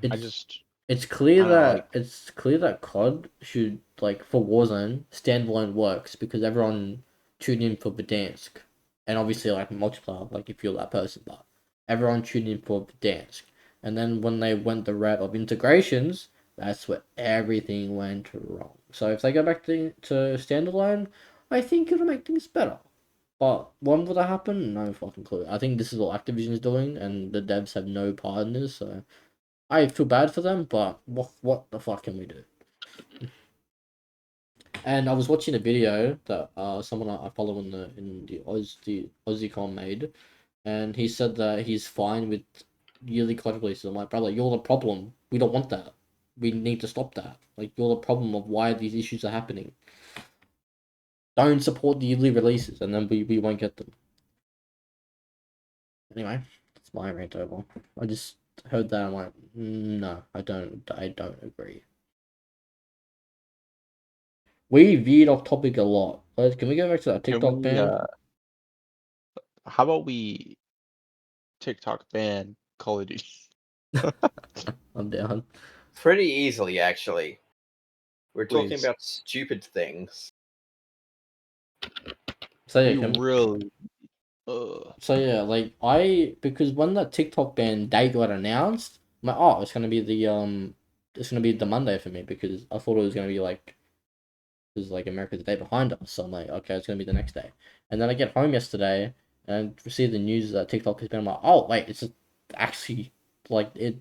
it's clear I don't know, that COD should like for Warzone standalone works because everyone tuned in for Verdansk, and obviously like multiplayer like if you're that person, but everyone tuned in for Verdansk, and then when they went the route of integrations, that's where everything went wrong. So if they go back to standalone, I think it'll make things better. But when will that happen? No fucking clue. I think this is what Activision is doing, and the devs have no part in this, so I feel bad for them, but what the fuck can we do? And I was watching a video that someone I follow in the AussieCon made, and he said that he's fine with yearly COD releases. I'm like, brother, you're the problem. We don't want that. We need to stop that. Like, you're the problem of why these issues are happening. Don't support the yearly releases, and then we won't get them. Anyway, that's my rant over. I just heard that. I'm like, no, I don't agree. We veered off topic a lot. Can we go back to that TikTok ban? how about we TikTok ban Call of Duty? I'm down. Pretty easily, actually. We're talking Please. about stupid things. So yeah, You really. so yeah, like because when that TikTok ban date got announced, I'm like, oh, it's gonna be the Monday for me because I thought it was gonna be like, because like America's the day behind us. So I'm like, okay, it's gonna be the next day. And then I get home yesterday and receive the news that TikTok has been. I'm like, oh wait, it's actually like it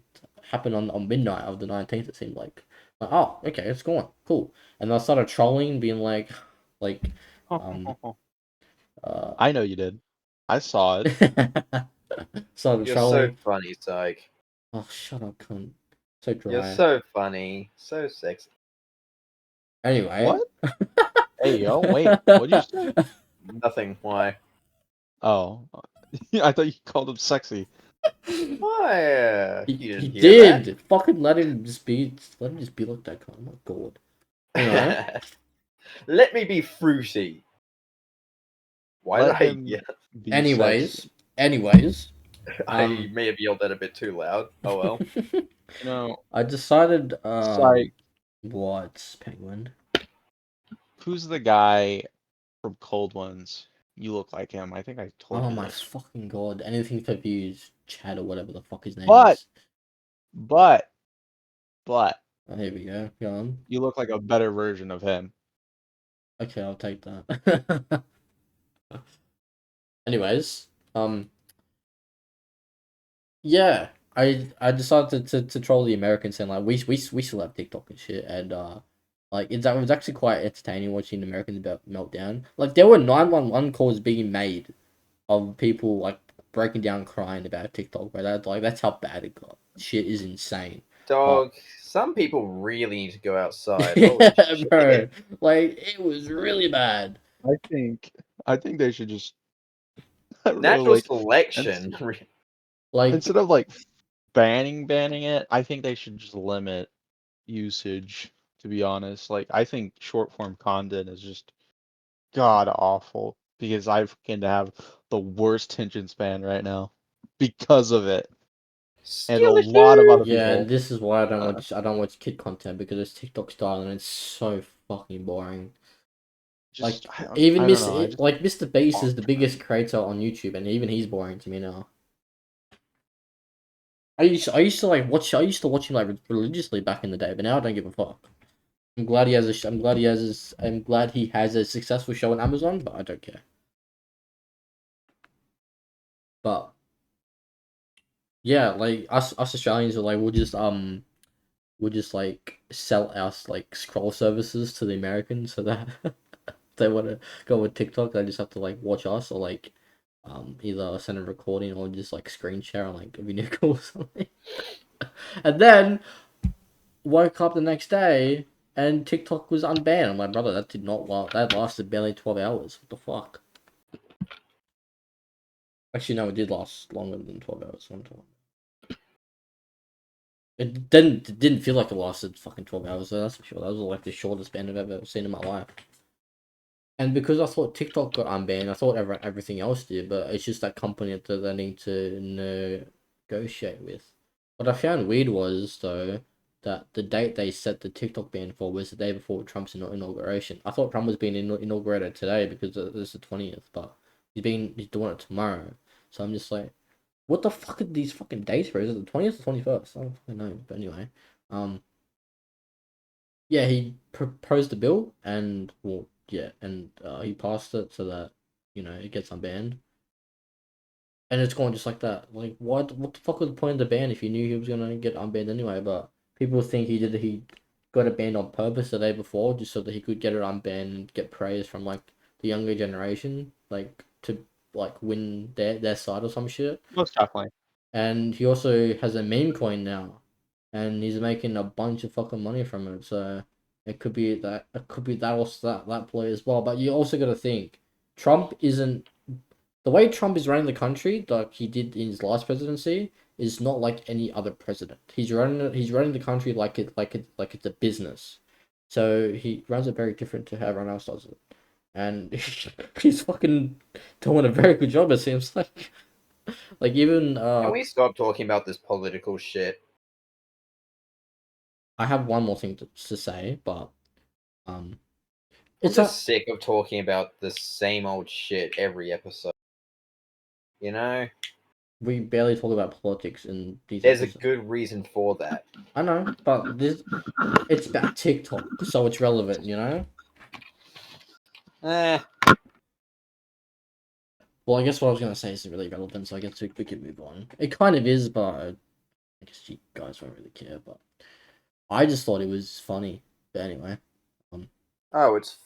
happened on midnight of the 19th. It seemed like, oh okay, it's gone, cool. And then I started trolling, being like, I know you did. I saw it. started You're trolling. so funny, Syke. Oh, shut up, cunt. So dry. You're so funny. So sexy. Anyway. What? Hey, yo, wait. What'd you say? Nothing. Why? Oh, I thought you called him sexy. Oh, He, you he didn't hear did. Fucking let him just be like that guy. Oh my god. You know? that? Let me be fruity. Why did Let I him yell? be sexy. Anyways, I may have yelled that a bit too loud. Oh well. You know, I decided like, what penguin? who's the guy from Cold Ones? You look like him. I think I told Oh you my this. fucking god. Anything for views, Chad or whatever the fuck his name But, is. but, Oh, here we go. Go on. you look like a better version of him. Okay, I'll take that. Anyways, yeah, I decided to troll the Americans and like we still have TikTok and shit and like it was actually quite entertaining watching the Americans about meltdown. Like there were 911 calls being made of people like breaking down crying about TikTok, but that's how bad it got. Shit is insane. But Dog. Some people really need to go outside. Holy yeah, bro, shit. like it was really bad. I think, I think they should just, I don't know, Natural like, selection. Like instead of like banning it, I think they should just limit usage, to be honest. Like, I think short form content is just god awful because I fucking have the worst attention span right now because of it. And a Steal the lot of other shoe. yeah, and people. this is why Uh, I don't watch kid content because it's TikTok style and it's so fucking boring. just Like I even don't know. I just Mr. Beast want is the biggest creator on YouTube, and even he's boring to me now. I used to like watch I used to watch him like religiously back in the day, but now I don't give a fuck. I'm glad he has I'm glad he has a successful show on Amazon, but I don't care. But yeah, like us Australians are like we'll just like sell our like scroll services to the Americans so that they want to go with TikTok, they just have to like watch us or like either send a recording or just like screen share on like a video call or something. And then woke up the next day and TikTok was unbanned. I'm like, brother, that did not last. That lasted barely 12 hours. What the fuck? Actually, no, it did last longer than 12 hours one time. It didn't feel like it lasted fucking 12 hours. So that's for sure. That was like the shortest ban I've ever seen in my life. And because I thought TikTok got unbanned, I thought everything else did, but it's just that company that they need to negotiate with. What I found weird was, though, that the date they set the TikTok ban for was the day before Trump's inauguration. I thought Trump was being inaugurated today because it's the 20th, but he's doing it tomorrow. So I'm just like, what the fuck are these fucking dates for? Is it the 20th or 21st? I don't fucking know. But anyway, um, yeah, he proposed the bill and well, yeah, and he passed it so that it gets unbanned, and it's going just like that. Like, what the fuck was the point of the ban if you knew he was gonna get unbanned anyway? But people think he got it banned on purpose the day before just so that he could get it unbanned and get praise from like the younger generation, like to like win their side or some shit. most definitely. And he also has a meme coin now, and he's making a bunch of fucking money from it. So it could be that also that play as well. But you also got to think, Trump isn't the way Trump is running the country, like he did in his last presidency, is not like any other president. He's running the country like it's a business. So he runs it very different to how everyone else does it. And he's fucking doing a very good job, it seems like. Like even Can we stop talking about this political shit? I have one more thing to say, but um, I'm it's just sick of talking about the same old shit every episode. You know? we barely talk about politics in these There's a episodes. good reason for that. I know, but it's about TikTok, so it's relevant, you know. Eh. Well, I guess what I was gonna say isn't really relevant, so I guess we can move on. It kind of is, but I guess you guys won't really care. But I just thought it was funny. But anyway, Oh, it's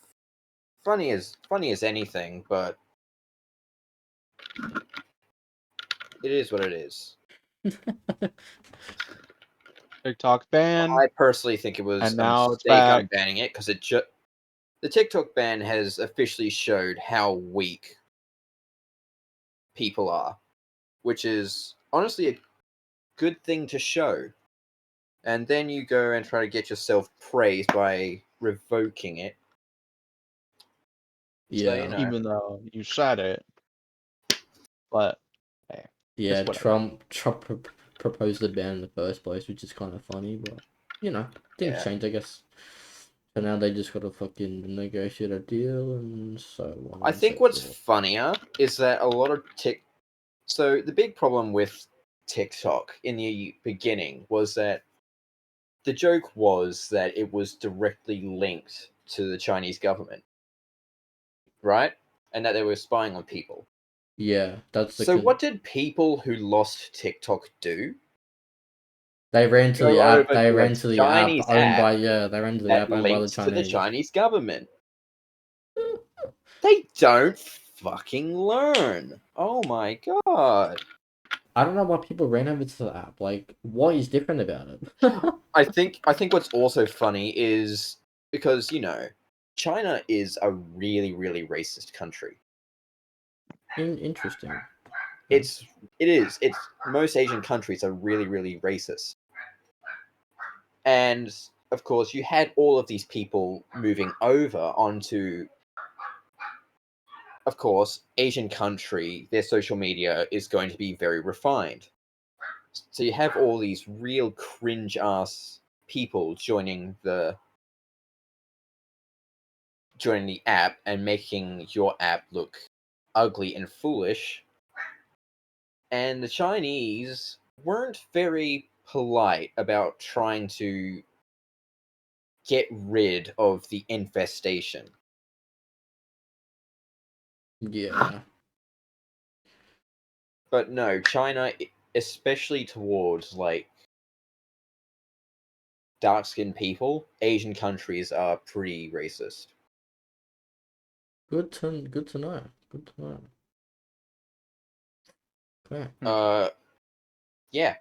funny as anything, but it is what it is. TikTok ban, I personally think it was and a now it's mistake back. unbanning it because the TikTok ban has officially showed how weak people are, which is honestly a good thing to show. And then you go and try to get yourself praised by revoking it. So, Yeah. Even though you said it, but hey, Yeah, whatever. Trump proposed the ban in the first place, which is kind of funny, but things Yeah. change, I guess. So now they just gotta fucking negotiate a deal and so on. I and think so what's forth. funnier is that a lot of So the big problem with TikTok in the beginning was that the joke was that it was directly linked to the Chinese government, right? And that they were spying on people. Yeah, that's the So what did people who lost TikTok do? they ran to the Go app. over They to a ran to the app Chinese owned app by They ran to the that app owned by the links to the Chinese. Chinese government. They don't fucking learn. Oh my god. I don't know why people ran over to the app. Like, what is different about it? I think what's also funny is because, China is a really, really racist country. Interesting. It is. It's most Asian countries are really, really racist. And of course, you had all of these people moving over onto, of course, Asian country, their social media is going to be very refined. So you have all these real cringe ass people joining the app and making your app look ugly and foolish. And the Chinese weren't very polite about trying to get rid of the infestation. Yeah. But no, China, especially towards like dark skinned people, Asian countries are pretty racist. Good to know. Good to know. Okay. Yeah.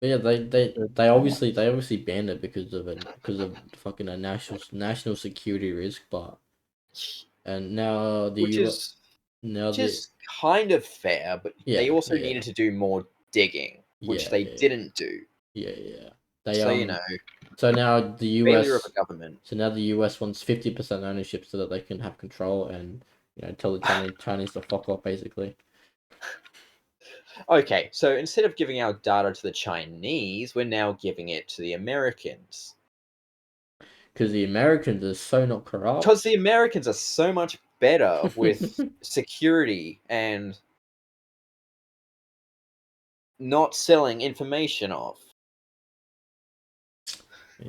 But yeah, they obviously banned it because of fucking a national security risk, and now the Which U is now the kind of fair, but they yeah also yeah needed to do more digging, which yeah they yeah didn't do. yeah they So, so now the failure of US a government. so now the US wants 50% ownership so that they can have control and tell the Chinese to fuck off basically. Okay, so instead of giving our data to the Chinese, we're now giving it to the Americans. Because the Americans are so not corrupt. Because the Americans are so much better with security and not selling information off.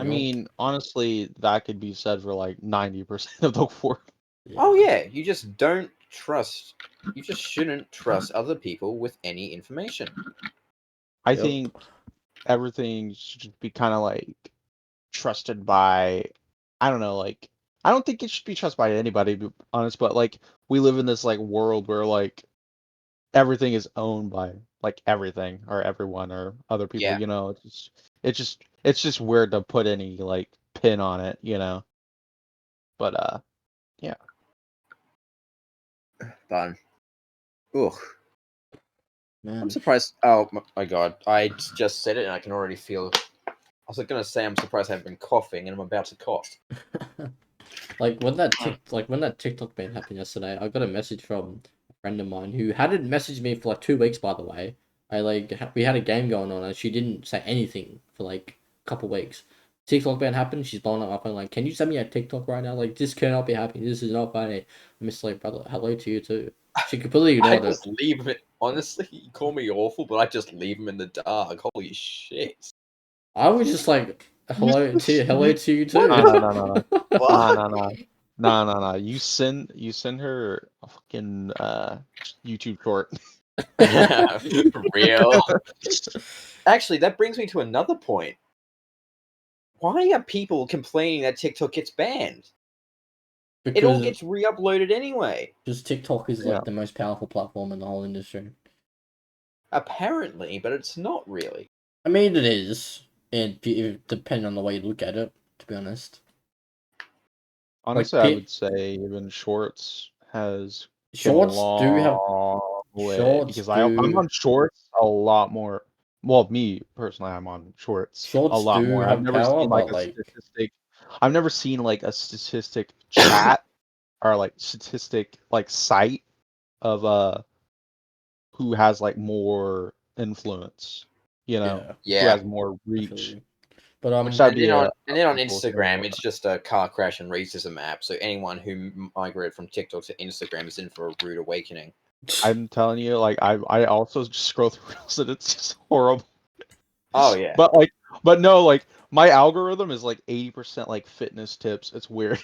I mean, honestly, that could be said for like 90% of the world. Oh yeah, you just shouldn't trust other people with any information. I think everything should just be kind of like trusted by, I don't know, like I don't think it should be trusted by anybody, to be honest, but like we live in this like world where like everything is owned by like everything or everyone or other people, Yeah. It's just weird to put any like pin on it. But yeah. Fun. Ugh. Man. I'm surprised. Oh my god, I just said it and I can already feel. I was gonna say I'm surprised I haven't been coughing and I'm about to cough. Like when that TikTok ban happened yesterday, I got a message from a friend of mine who hadn't messaged me for like 2 weeks. By the way, we had a game going on and she didn't say anything for like a couple weeks. TikTok ban happened. She's blowing up my phone like, "Can you send me a TikTok right now? Like, this cannot be happening. This is not funny." I'm just like, brother, hello to you too. She completely I ignored just it. leave it. Honestly, you call me awful, but I just leave him in the dark. Holy shit! I was just like, You, hello to you What too. no, the no, no, no, no. No, fuck? no, no. No, no, no. You send her a fucking YouTube short. For real. Actually, that brings me to another point. Why are people complaining that TikTok gets banned? It all Because gets re-uploaded anyway. TikTok is Yeah. like the most powerful platform in the whole industry. Apparently, but it's not really. I mean, it is, depending on the way you look at it. To be honest, Honestly, I would say even Shorts has Shorts do have long way shorts because I'm do on shorts a lot more. Well, me personally, I'm on shorts a shorts lot do more. I've have never power, seen like but a like statistic. I've never seen like a statistic chat or like statistic like site of who has like more influence. You know, yeah, who Yeah. has more I feel reach. you. But Which that'd And be then on a pretty cool thing. Instagram, it's just a car crash and racism app. So anyone who migrated from TikTok to Instagram is in for a rude awakening. I'm telling you, like I also just scroll through reels and it's just horrible. Oh yeah. But like, but no, like my algorithm is like 80% like fitness tips. It's weird.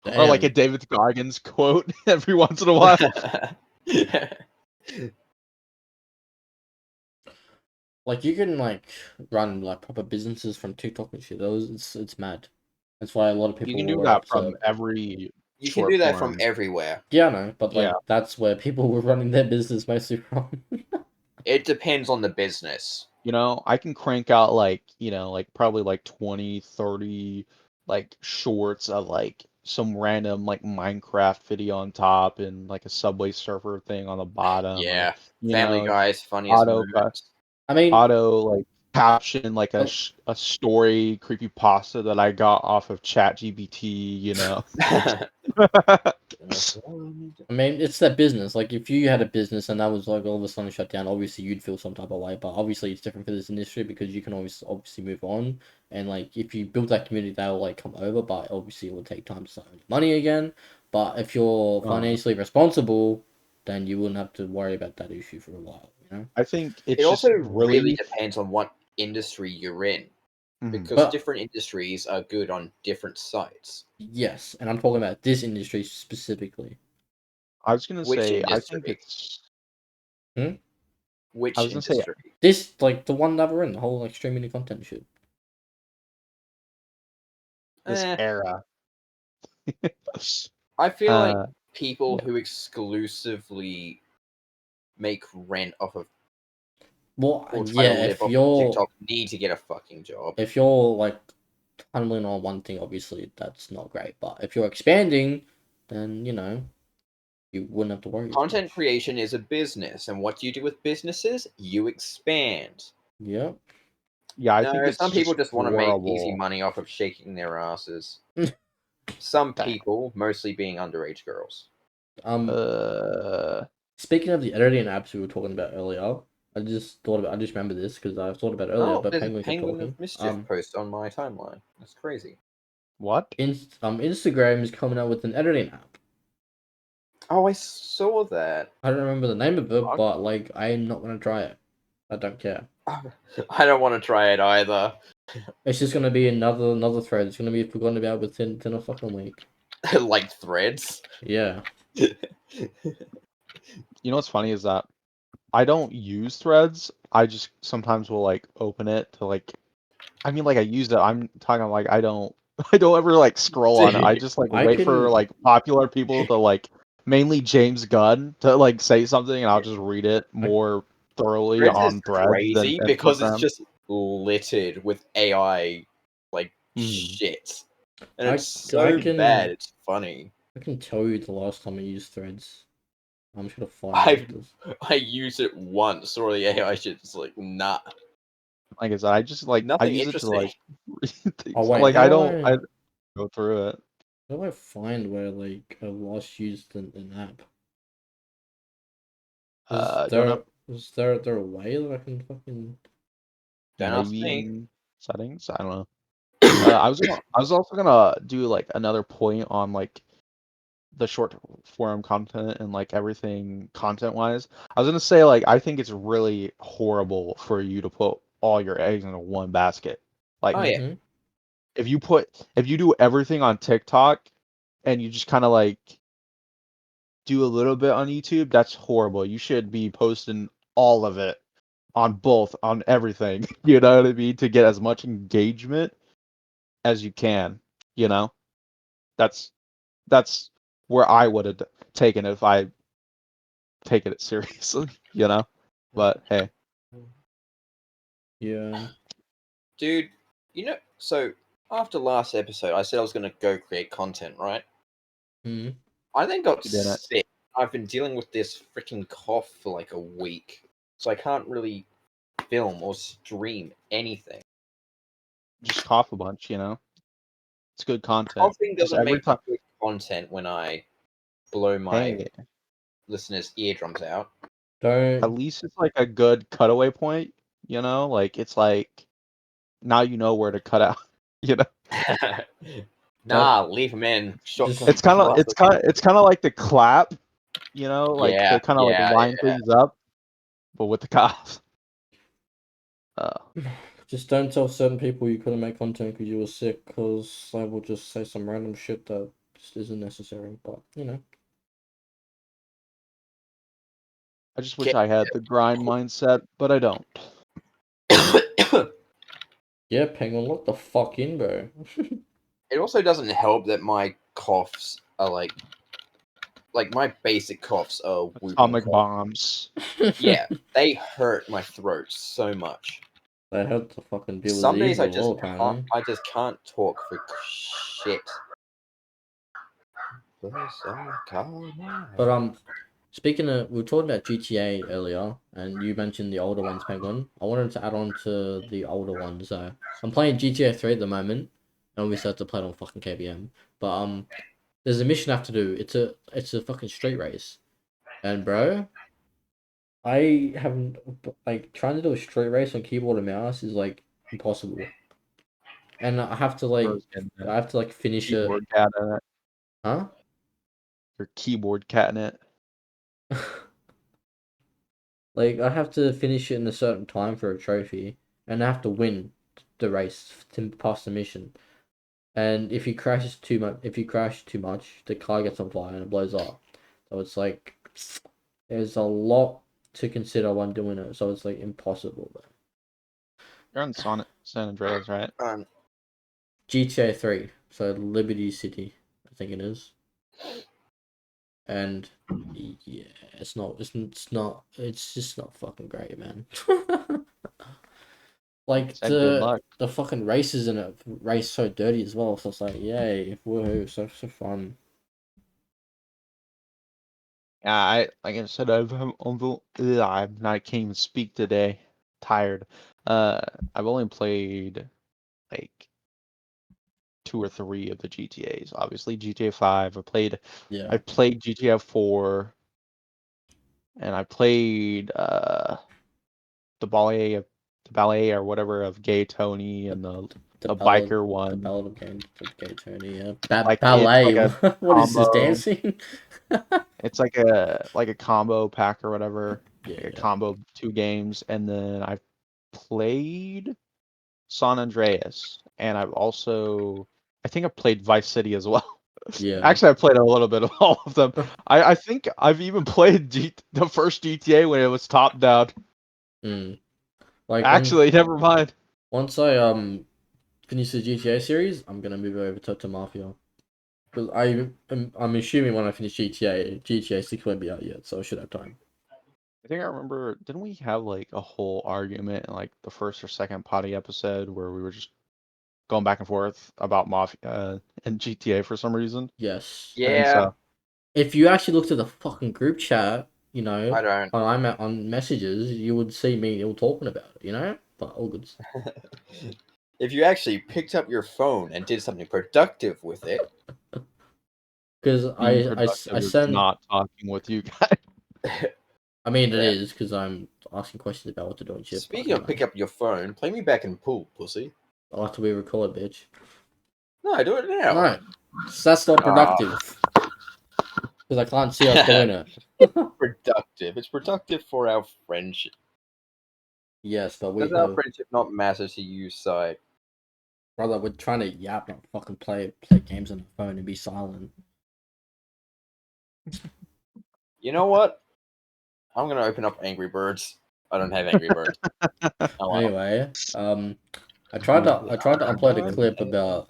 Or like a damn, David Goggins quote every once in a while. like you can like run like proper businesses from TikTok and shit. Those it's mad. That's why a lot of You people can do were that from upset. every You can short do that from form. everywhere. Yeah, I know, but Yeah. like that's where people were running their business mostly from. It depends on the business. You know, I can crank out like, you know, like probably like 20, 30 like shorts of like some random like Minecraft video on top and like a Subway Surfer thing on the bottom or Yeah. you Family know, Guy's funniest auto moments. I mean, auto like caption like uh, a story creepy pasta that I got off of ChatGPT, you know. I mean, it's their business. Like, if you had a business and that was like all of a sudden shut down, obviously you'd feel some type of way. But obviously, it's different for this industry because you can always obviously move on. And like, if you build that community, they'll like come over. But obviously, it will take time to start earning money again. But if you're Uh, financially responsible, then you wouldn't have to worry about that issue for a while. You know. I think It it's also just really really depends on what industry you're in, mhm. because But different industries are good on different sites. yes, and I'm talking about this industry specifically. I was gonna Which say I think industry? it's Hmm? I Which was gonna say industry? This like the one that we're in, the whole like streaming and content shit. this Eh, era. I feel like uh people yeah. who exclusively make rent off of Well, or try to yeah, live if off of you're TikTok need to get a fucking job. if you're like tunneling on one thing, obviously that's not great. But if you're expanding, then you know you wouldn't have to worry as Content much. creation is a business, and what do you do with businesses? You expand. Yep. Yeah, I think No, it's some people just just want to make easy horrible. money off of shaking their asses. Some Dang. people, mostly being underage girls. Um. Uh Speaking of the editing apps we were talking about earlier, I just remember this because I thought about it earlier, Oh, but there's a Penguin kept Penguin talking. of Mischief post on my timeline. That's crazy. what? Instagram is coming out with an editing app. Oh, I saw that. I don't remember the name of it, Fuck. but like I'm not gonna try it. I don't care. I don't want to try it either. It's just gonna be another thread. It's gonna be forgotten about within a fucking week. Like threads. Yeah. You know what's funny is that I don't use threads. I just sometimes will like open it to like I mean like I use it. I'm talking like I don't I don't ever like scroll on it. I just like I wait for can like popular people to like mainly James Gunn to like say something and I'll just read it I more thoroughly Threads is on threads than crazy because it's Instagram. just littered with AI like Mhm. shit. And I it's I so bad, can it's funny. I can tell you the last time I used threads. I'm just gonna find I it. 'Cause I use it once or the AI shit's like, nah. Like I said, I just like I Nothing use it to interesting. like read oh things. wait, Like I go through it. how do I find where like I last used an app? You don't have Is there a way that I can fucking Don't ask maybe me. in settings. I don't know. I was also gonna do like another point on like the short form content and like everything content wise. I was gonna say like I think it's really horrible for you to put all your eggs into one basket. Like Oh yeah. mm-hmm. if you do everything on TikTok and you just kind of like do a little bit on YouTube, that's horrible. You should be posting all of it on both on everything. You know what I mean? To get as much engagement as you can. You know, that's that's where I would have taken it if I taken it seriously. You know, but hey, Yeah. Dude, so after last episode I said I was gonna go create content, right? Mm. I then got you did it. sick I've been dealing with this freaking cough for like a week, so I can't really film or stream anything. Just cough a bunch, you know. It's good content. Coughing Just doesn't every make time. good content when I blow my Hey, listeners' eardrums out. at Don't least it's like a good cutaway point, you know. Like it's like now you know where to cut out. You know, Nah, leave them in. Just- it's kind of like the clap, you know, like Yeah, to kind of like yeah, line yeah. things up, but with the cops. just don't tell certain people you couldn't make content because you were sick, because they will just say some random shit that just isn't necessary. But you know, I just wish I had the grind mindset, but I don't. yeah, Penguin, what the fuck in, bro? It also doesn't help that my coughs are like my basic coughs are whooping Atomic cough. bombs. Yeah, they hurt my throat so much. They had to fucking deal with Some days evil as well, apparently. I just can't talk for shit. But speaking of, we were talking about GTA earlier, and you mentioned the older ones, Penguin. I wanted to add on to the older ones. I'm playing GTA 3 at the moment, and we start to play it on fucking KBM. But there's a mission I have to do. It's a fucking street race, and bro, I haven't like trying to do a street race on keyboard and mouse is like impossible, and I have to like finish it, Keyboard cat in it. huh? Your keyboard cat in it. Like I have to finish it in a certain time for a trophy, and I have to win the race to pass the mission. And if you crash too much, the car gets on fire and it blows up. So it's like there's a lot to consider when doing it. So it's like impossible. But You're on San Andreas, right? GTA 3, so Liberty City, I think it is. And yeah, it's just not fucking great, man. Like Said good luck. the fucking races in it race so dirty as well. So it's like, yay, woohoo, so fun. Yeah, like I said, I can't even speak today. Tired. I've only played like 2 or 3 of the GTA's. Obviously, GTA 5. Yeah, I played GTA 4, and I played the ballet or whatever of Gay Tony and the biker the one. ballad of Gay Tony, yeah. Like it's Ballet. like a What is this, combo. dancing? It's like a combo pack or whatever. Yeah, Like a yeah, combo of 2 games, and then I played San Andreas, and I think I played Vice City as well. yeah. Actually, I played a little bit of all of them. I think I've even played the first GTA when it was top down. Mm. Like Actually, never mind. once I finish the GTA series, I'm gonna move over to Mafia. Because I'm assuming when I finish GTA 6 won't be out yet, so I should have time. I think I remember, didn't we have like a whole argument in like the first or second potty episode where we were just going back and forth about Mafia and GTA for some reason? Yes. I think Yeah, so. If you actually looked at the fucking group chat, you know, I don't. on messages, you would see me all talking about it, you know? But all good. If you actually picked up your phone and did something productive with it, Because Being I productive is send, not talking with you guys. I mean, it Yeah. is because I'm asking questions about what to do and shit. But, speaking you of know, pick up your phone, play me back in pool, pussy. I'll have to re-record it, bitch. No, do it now. No, that's not productive. Because I can't see us doing it. Productive. It's productive for our friendship. Yes, but we Does our have, friendship not matter to you, Si? brother, we're trying to yap, not fucking play games on the phone and be silent. You know what? I'm gonna open up Angry Birds. I don't have Angry Birds. Oh, well. Anyway, I tried to upload a clip about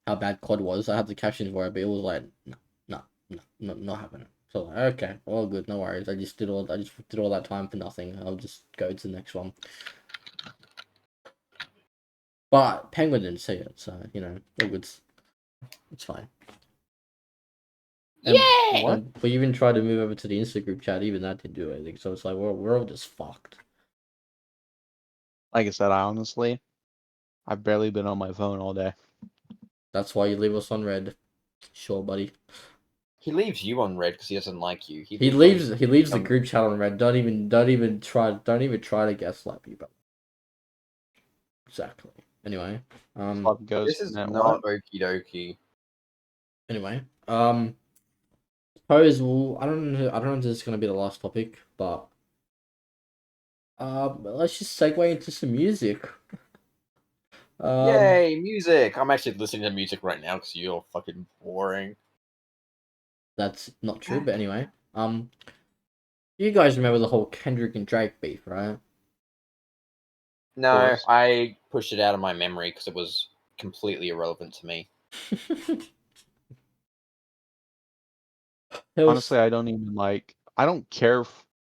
how bad COD was. I had the captions for it, but it was like no, not happening. So like, okay, all good, no worries. I just did all that time for nothing. I'll just go to the next one. But Penguin didn't see it, so you know, all good. It's fine. And, Yay! and we even tried to move over to the Insta group chat. Even that didn't do anything. So it's like we're all just fucked. Like I said, I've barely been on my phone all day. That's why you leave us on red. Sure, buddy. He leaves you on red because he doesn't like you. He leaves the Um, group chat on red. Don't even try to gaslight me, bro. Exactly. Anyway, Club goes this is and not what? okie dokie. anyway, suppose I don't know if this is gonna be the last topic, but let's just segue into some music. Yay, music! I'm actually listening to music right now because you're fucking boring. That's not true, but anyway, you guys remember the whole Kendrick and Drake beef, right? No, Course. I pushed it out of my memory because it was completely irrelevant to me. It was Honestly, I don't care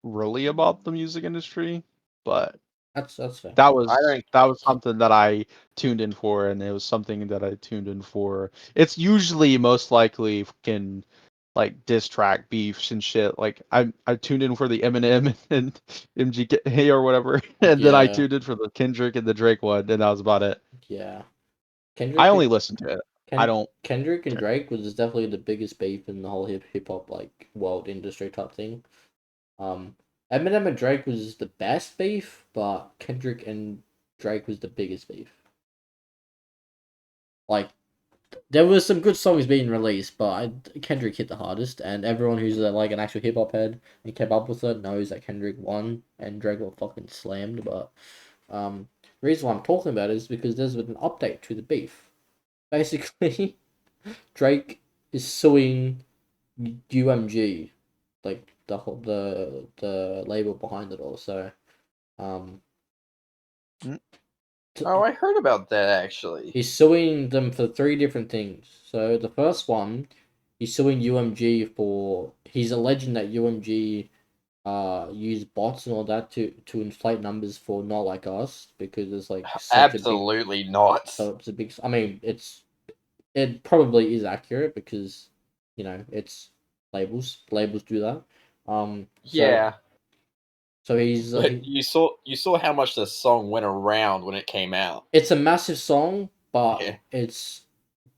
really about the music industry, but that's fair. that I was don't. that was something that I tuned in for, and it was something that I tuned in for. It's usually most likely fucking like diss track beefs and shit. Like I tuned in for the Eminem and MGK or whatever, and then I Yeah, tuned in for the Kendrick and the Drake one, and that was about it. yeah. I Kendrick only listened to it. I Ken- don't Kendrick and care. Drake was definitely the biggest beef in the whole hip hop like world industry type thing. Um, Eminem and Drake was the best beef, but Kendrick and Drake was the biggest beef. Like there was some good songs being released, but Kendrick hit the hardest, and everyone who's like an actual hip hop head and kept up with it knows that Kendrick won and Drake got fucking slammed. But the reason why I'm talking about it is because there's been an update to the beef. Basically, Drake is suing UMG, like the label behind it all. So, um, Mm. Oh, I heard about that actually. he's suing them for three different things. So the first one, he's suing UMG for he's alleging that UMG use bots and all that to inflate numbers for Not Like Us because it's like such a big. Absolutely not. So it's a big. I mean, it probably is accurate because it's labels. Labels do that. So Yeah, so he's but you saw how much the song went around when it came out. it's a massive song, but Yeah. it's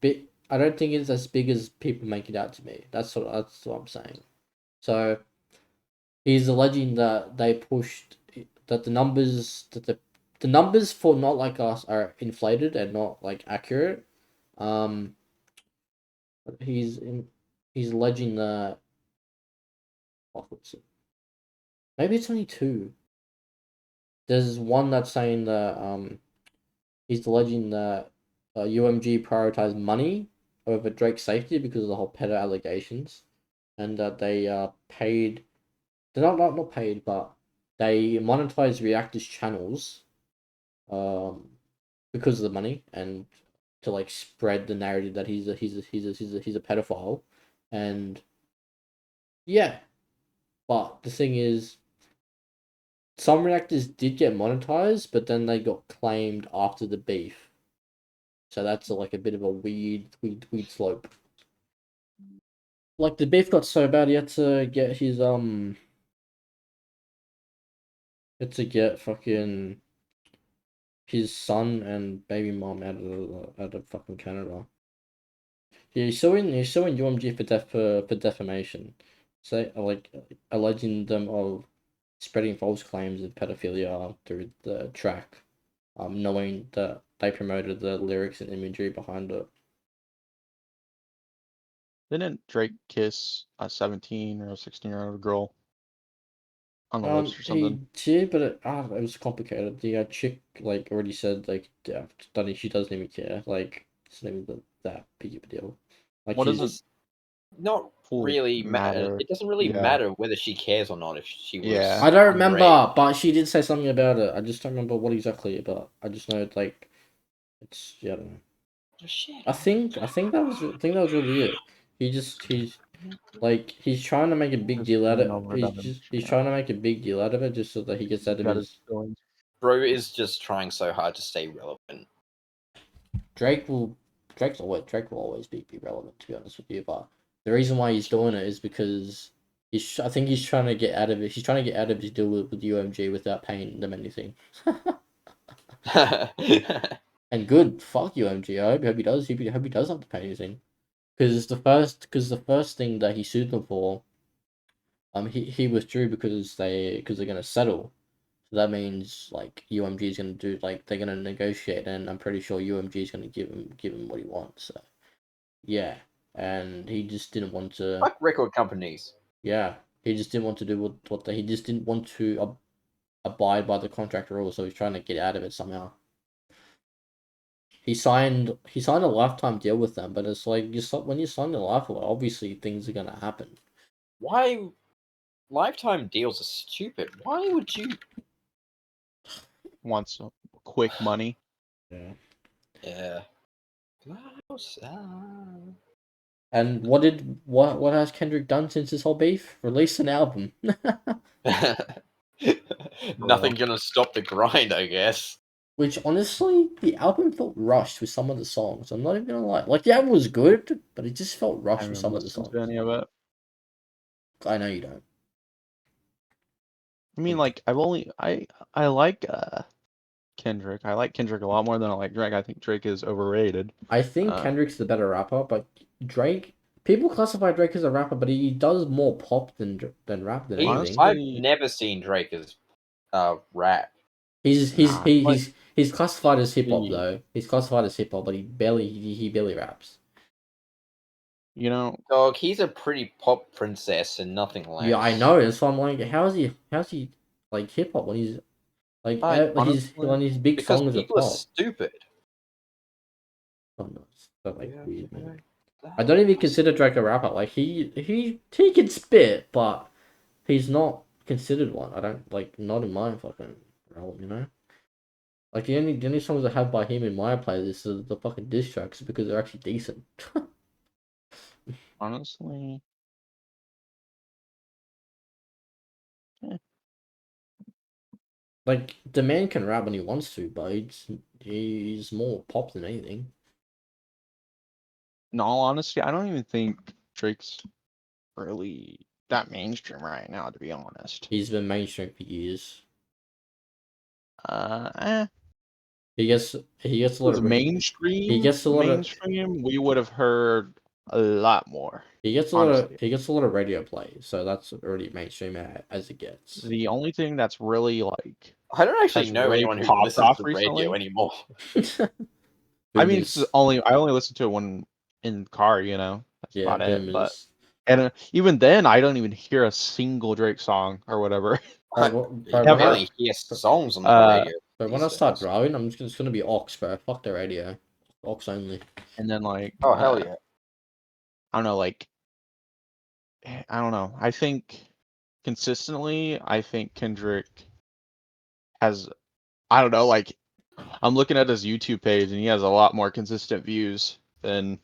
big. I don't think it's as big as people make it out to be. That's what I'm saying. So he's alleging that they pushed that the numbers for Not Like Us are inflated and not like accurate. Um, he's in he's alleging that what's it? Maybe it's only two. There's one that's saying that he's alleging that UMG prioritized money over Drake's safety because of the whole pedo allegations, and that they paid. They're not paid, but they monetized Reactor's channels um because of the money and to like spread the narrative that he's a pedophile, and yeah. But the thing is, some reactors did get monetized, but then they got claimed after the beef. So that's like a bit of a weird slope. Like the beef got so bad, he had to get his had to get fucking his son and baby mom out of fucking Canada. He's suing UMG for defamation, say like alleging them of spreading false claims of pedophilia through the track, knowing that they promoted the lyrics and imagery behind it. Didn't Drake kiss a 17 or a 16-year-old girl on the lips or He something? did, but it was complicated. The chick like already said like yeah, she doesn't even care. Like it's not even that big of a deal. Like What she's doesn't It's not full really matter. matter? It doesn't really Yeah, matter whether she cares or not if she yeah. was I don't underage. remember, but she did say something about it. I just don't remember what exactly. But I just know like it's yeah. I don't know. Oh, shit. I think that was really it. He's like he's trying to make a big Just deal out doing of over he's that. just he's Yeah, trying to make a big deal out of it just so that he gets out of got his his feelings. Bro is just trying so hard to stay relevant. Drake will Drake will always be relevant to be honest with you, but The reason why he's doing it is because I think he's trying to get out of it. He's trying to get out of his deal with UMG without paying them anything. And good, fuck UMG. I hope he does. I hope he does have to pay anything. Because the first thing that he sued them for, he withdrew because they're gonna settle. So that means like UMG is gonna do they're gonna negotiate, and I'm pretty sure UMG is gonna give him what he wants. So yeah, and he just didn't want to. Fuck record companies. Yeah, he just didn't want to do he just didn't want to abide by the contract rules, so he's trying to get out of it somehow. He signed a lifetime deal with them, but it's like when you sign a lifetime, obviously things are gonna happen. Why lifetime deals are stupid? Why would you? Want some quick money. Yeah. Yeah. And what has Kendrick done since his whole beef? Release an album. Nothing gonna stop the grind, I guess. Which honestly, the album felt rushed with some of the songs. I'm not even gonna lie. Like the album was good, but it just felt I rushed with haven't some of the listened songs. to any of it. I know you don't. I mean, like I like Kendrick. I like Kendrick a lot more than I like Drake. I think Drake is overrated. I think Kendrick's the better rapper, but Drake. People classify Drake as a rapper, but he does more pop than rap than anything. I've never seen Drake as rap. He's classified as hip hop though. He's classified as hip hop, but he barely raps. You know, Dog, he's a pretty pop princess and nothing less. Yeah, I know. And so I'm like, how's he like hip hop when he's like honestly, when his big because songs are people are pop? stupid. Oh, no, it's not like weird, man. I don't even consider Drake a rapper. Like he can spit, but he's not considered one. I don't not in my fucking realm, you know. Like the only songs I have by him in my playlist are the fucking diss tracks because they're actually decent. honestly, Like the man can rap when he wants to, but he's more pop than anything. in all honesty, I don't even think Drake's really that mainstream right now, to be honest. He's been mainstream for years. Eh. He gets a lot Was of mainstream. he gets a lot of mainstream. We would have heard a lot more. he gets a honestly. lot of radio play, so that's already mainstream as it gets. The only thing that's really like I don't actually has know really anyone who popped listens off to recently. radio anymore. I mean, I only listen to it when in the car, you know. That's about it. But even then, I don't even hear a single Drake song or whatever. You barely hear songs on the radio. But when I start driving, I'm just gonna be aux, bro. Fuck the radio, aux only. And then like, oh hell yeah, I don't know, like, I don't know. I think consistently, I think Kendrick has, I don't know, like, I'm looking at his YouTube page and he has a lot more consistent views than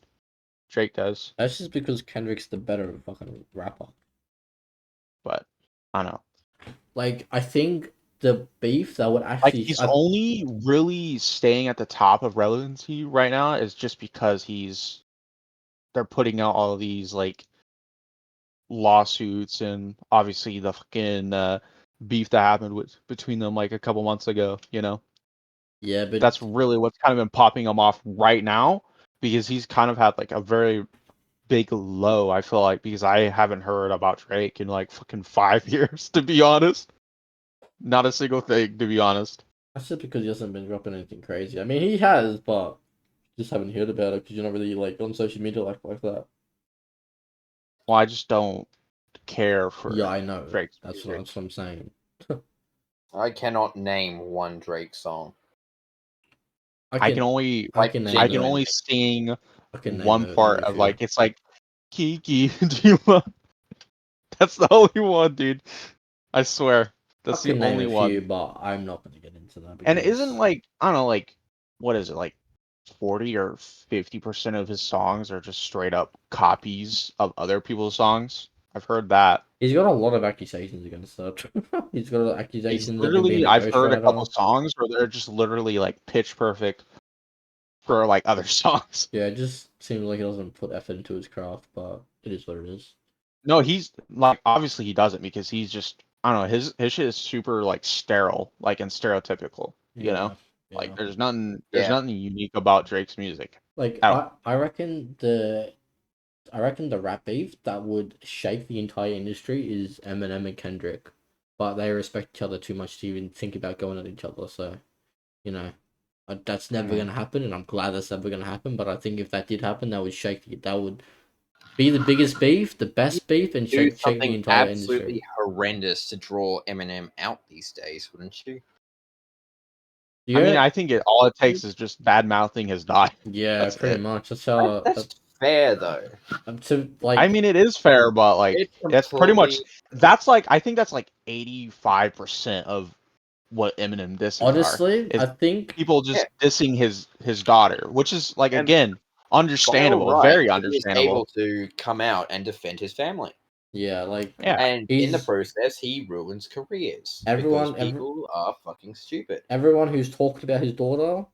Drake does. That's just because Kendrick's the better fucking rapper. But I don't know. Like I think the beef that would actually like he's only really staying at the top of relevancy right now is just because they're putting out all these like lawsuits and obviously the fucking beef that happened between them like a couple months ago, you know. Yeah, but that's really what's kind of been popping him off right now because he's kind of had like a very big low, I feel like, because I haven't heard about Drake in like fucking 5 years, to be honest. Not a single thing, to be honest. That's just because he hasn't been dropping anything crazy. I mean, he has, but just haven't heard about it because you're not really like on social media like that. Well, I just don't care for. Yeah, I know. Drake's that's music. what I'm saying. I cannot name one Drake song. I can only sing one part of like it's like Kiki. Do you want? That's the only one, dude. I swear. That's the only one. Few, but I'm not gonna get into that. And it isn't like I don't know, like what is it like 40 or 50% of his songs are just straight up copies of other people's songs. I've heard that. He's got a lot of accusations against that. He's got accusations. Literally, I've heard a couple songs where they're just literally like pitch perfect for like other songs. Yeah, it just seems like he doesn't put effort into his craft, but it is what it is. No, he's like obviously he doesn't because he's just I don't know, his shit is super like sterile, like and stereotypical, you know? Yeah, Like yeah. there's Yeah. nothing unique about Drake's music Like at all. I reckon the rap beef that would shake the entire industry is Eminem and Kendrick, but they respect each other too much to even think about going at each other. So, you know, that's never Mm. gonna happen, and I'm glad that's never gonna happen. But I think if that did happen, that would be the biggest beef, the best beef, and Do shake the something entire industry. absolutely horrendous to draw Eminem out these days, wouldn't you? Yeah, I mean, I think all it takes is just bad mouthing his daughter. yeah, That's pretty it. much. That's how. That's fair though. To I like mean, it is fair, but like It's that's pretty much completely I think that's like 85% of what Eminem disses honestly, is I think people just dissing his daughter, which is like And again by all understandable, rights, very he is able understandable. to come out and defend his family. yeah, like Yeah, And in the he's process, he ruins careers because everyone people are fucking stupid. everyone who's talked about his daughter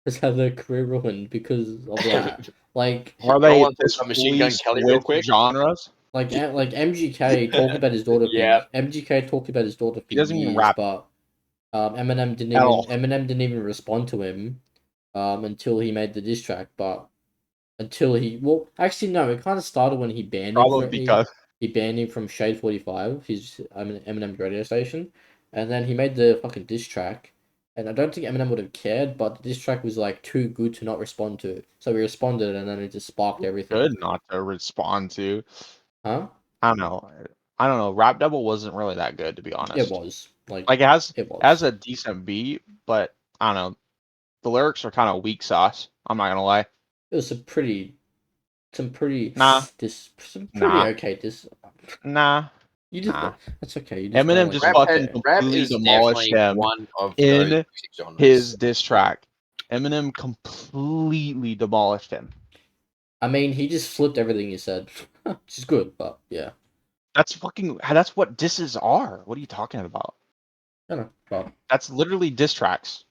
has had their career ruined because of that. Like are You they want to this talk about Machine fully Gun Kelly real switch quick? genres? like MGK talked about his daughter Yeah. MGK talked about his daughter for He doesn't even years, rap but at all. Eminem didn't even respond to him until he made the diss track, but until he well actually no, it kind of started when he banned him Probably for because he banned him from Shade 45, his Eminem's radio station, and then he made the fucking diss track. And I don't think Eminem would have cared, but the diss track was like too good to not respond to. So he responded, and then it just sparked everything. good not to respond to. Huh? I don't know. I don't know. Rap Devil wasn't really that good to be It honest. was like Like it it has was. a decent beat, but I don't know. The lyrics are kind of weak sauce. I'm not gonna lie. It was some pretty Nah, some pretty nah, okay. This nah, you just nah. that's okay. You just don't Eminem like just Rap fucking has, MGK. rap completely is demolished definitely him one of those in music genres. his diss track. Eminem completely demolished him. I mean, he just flipped everything he said, which is good, but yeah, That's what disses are. What are you talking about? I don't know. But That's literally diss tracks.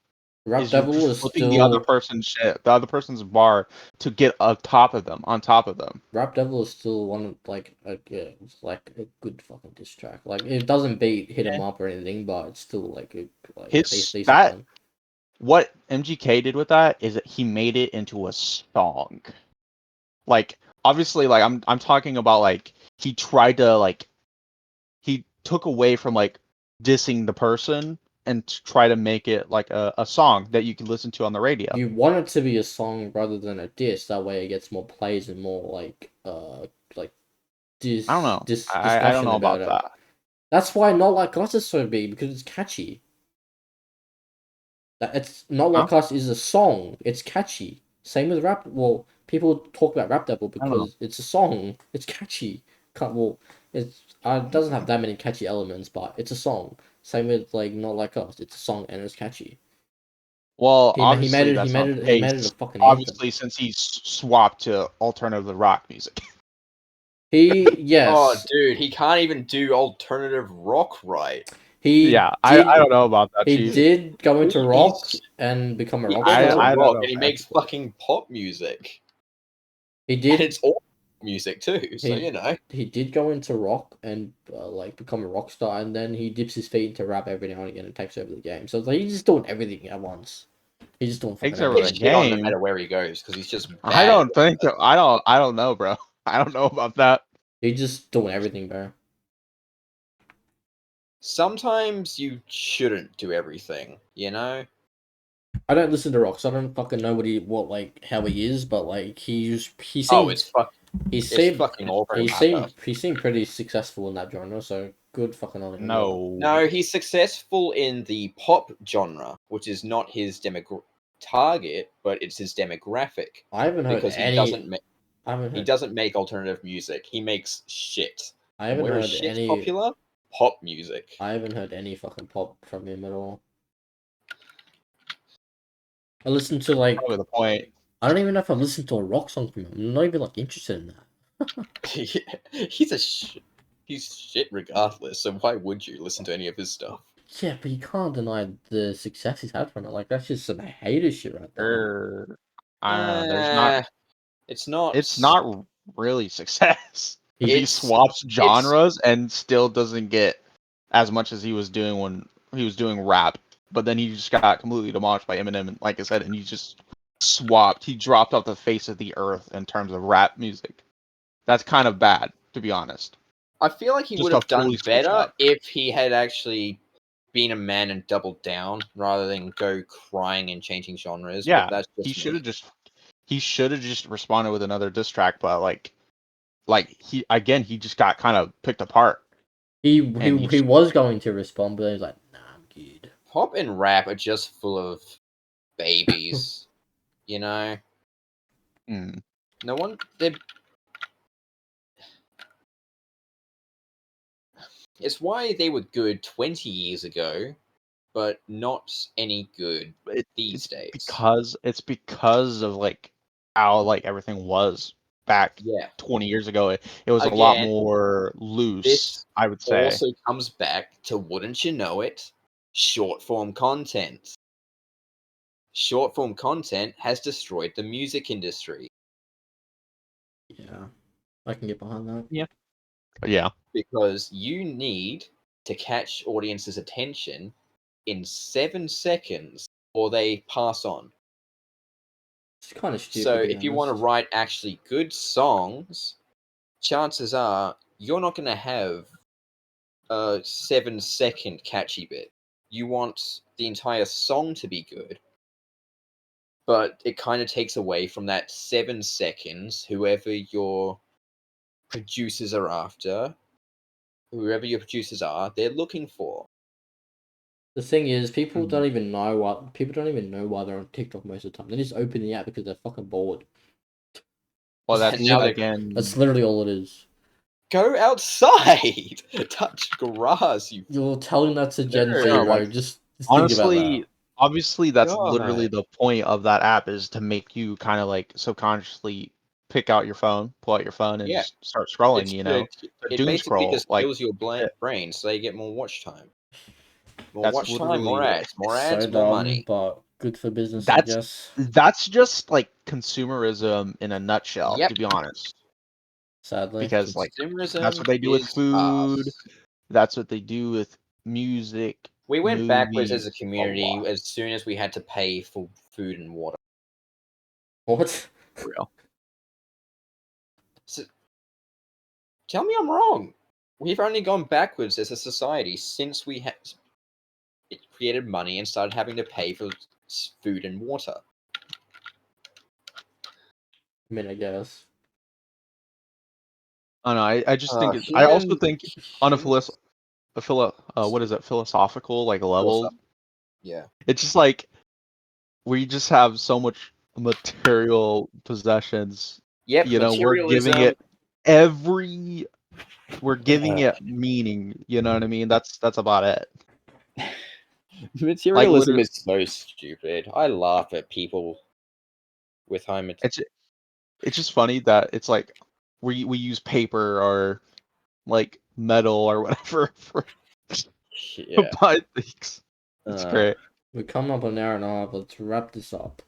Rap Is you're Devil just is flipping the other still person's shit, the other person's bar to get on top of them. Rap Devil is still one of it's like a good fucking diss track. Like it doesn't beat Hit 'Em Up or anything, but it's still like a His decent that one. what MGK did with that is that he made it into a song. Like obviously, like I'm talking about like he tried to like he took away from like dissing the person and try to make it like a song that you can listen to on the radio. You want it to be a song rather than a diss. That way, it gets more plays and more like I don't know. I don't discussion know about about it. that. That's why Not Like Us is so big because it's catchy. That it's Not Huh? Like Us is a song. It's catchy. Same with rap. Well, people talk about Rap Devil I don't know. because it's a song. It's catchy. Can't well, it doesn't have that many catchy elements, but it's a song. Same with like Not Like Us. It's a song and it's catchy. Well, He made obviously it. that's not the He made it a case. fucking anthem. Obviously, since he's swapped to alternative rock music. He Oh, yes. dude, he can't even do alternative rock right. He Yeah, I did. don't know about that, He Chief. did go into rock He's and become a he rock went into star. I don't rock know, and he man. makes fucking pop music, He and did. it's all music too. So He you know, he did go into rock and like become a rock star, and then he dips his feet into rap every now and again and takes over the game. So it's like he's just doing everything at once. He's just doing fucking Takes over gets the everything. shit on no game. matter where he goes because he's just I bad. don't think. I don't know, bro. I don't know about that. He's just doing everything, bro. Sometimes you shouldn't do everything, you know. I don't listen to rock, so I don't fucking know how he is, but like he Oh, seemed he it's seemed fucking all for matter. he seemed pretty successful in that genre. So good fucking on him. Yeah. No. No, he's successful in the pop genre, which is not his target, but it's his demographic I haven't heard because any. I haven't he heard. doesn't make alternative music. He makes shit. I And haven't where is heard shit any. popular? Pop music. I haven't heard any fucking pop from him at all. I listen to like Probably the point. I don't even know if I listened to a rock song from him. I'm not even like interested in that. He's shit regardless. So why would you listen to any of his stuff? Yeah, but you can't deny the success he's had from it. Like that's just some hater shit right there. I don't know. There's not. It's not. It's not really success. If he It's- swaps genres and still doesn't get as much as he was doing when he was doing rap, but then he just got completely demolished by Eminem, and like I said, and he just swapped. He dropped off the face of the earth in terms of rap music. That's kind of bad, to be honest. I feel like he Just would to have done fully switch better up. if he had actually been a man and doubled down rather than go crying and changing genres. Yeah, but that's just he should me. have just responded with another diss track, but he just got kind of picked apart. And He was going to respond, but he was like, "Nah, I'm good." Pop and rap are just full of babies, you know. Mm. No one. They're. It's why they were good 20 years ago, but not any good these days. It's because of like how like everything was back Yeah. 20 years ago. It was a lot Again, more loose, this I would say. also comes back to, wouldn't you know it, short form content. Short form content has destroyed the music industry Yeah, I can get behind that. Yeah. because you need to catch audiences' attention in 7 seconds or they pass on. It's kind of stupid. So to be if you want to honest. write actually good songs, chances are you're not going to have a 7-second catchy bit. You want the entire song to be good, but it kind of takes away from that 7 seconds. Whoever your producers are after, whoever your producers are, they're looking for. The thing is, people Mhm. don't even know why they're on TikTok most of the time. They just open the app because they're fucking bored. Well, That's that's Now they- again. That's literally all it is. Go outside, touch grass. You're telling that to Gen Z, No, bro. like, Just think about honestly, that. obviously, that's God. literally the point of that app is to make you kind of like subconsciously pick out your phone, pull out your phone, and Yeah. just start scrolling. You know, It doom basically scroll. just Like, kills your it- brain, so they get more watch time. More that's watch time, more literally ads, more It's ads, so more dumb, money. but good for business, I that's guess. that's just like consumerism in a nutshell, Yep. to be honest. Sadly, Because like that's Consumerism what they do with is food. us. That's what they do with music, We went backwards as a movies, a community lot. as soon as we had to pay for food and water. what? For real. So, tell me I'm wrong. We've only gone backwards as a society since we created money and started having to pay for food and water. I mean, I guess. I don't know. I just think I also Human, think on a humans, what is it, philosophical like level, yeah. it's just like we just have so much material possessions. Yep, You know, materialism. we're giving it meaning. You know what I mean? That's about it. Like Materialism literally, is so stupid. I laugh at people with high material. it's just funny that it's like we use paper or like metal or whatever for Yeah. buy things. It's Uh, great. We're coming up on an hour and a half. Let's wrap this up.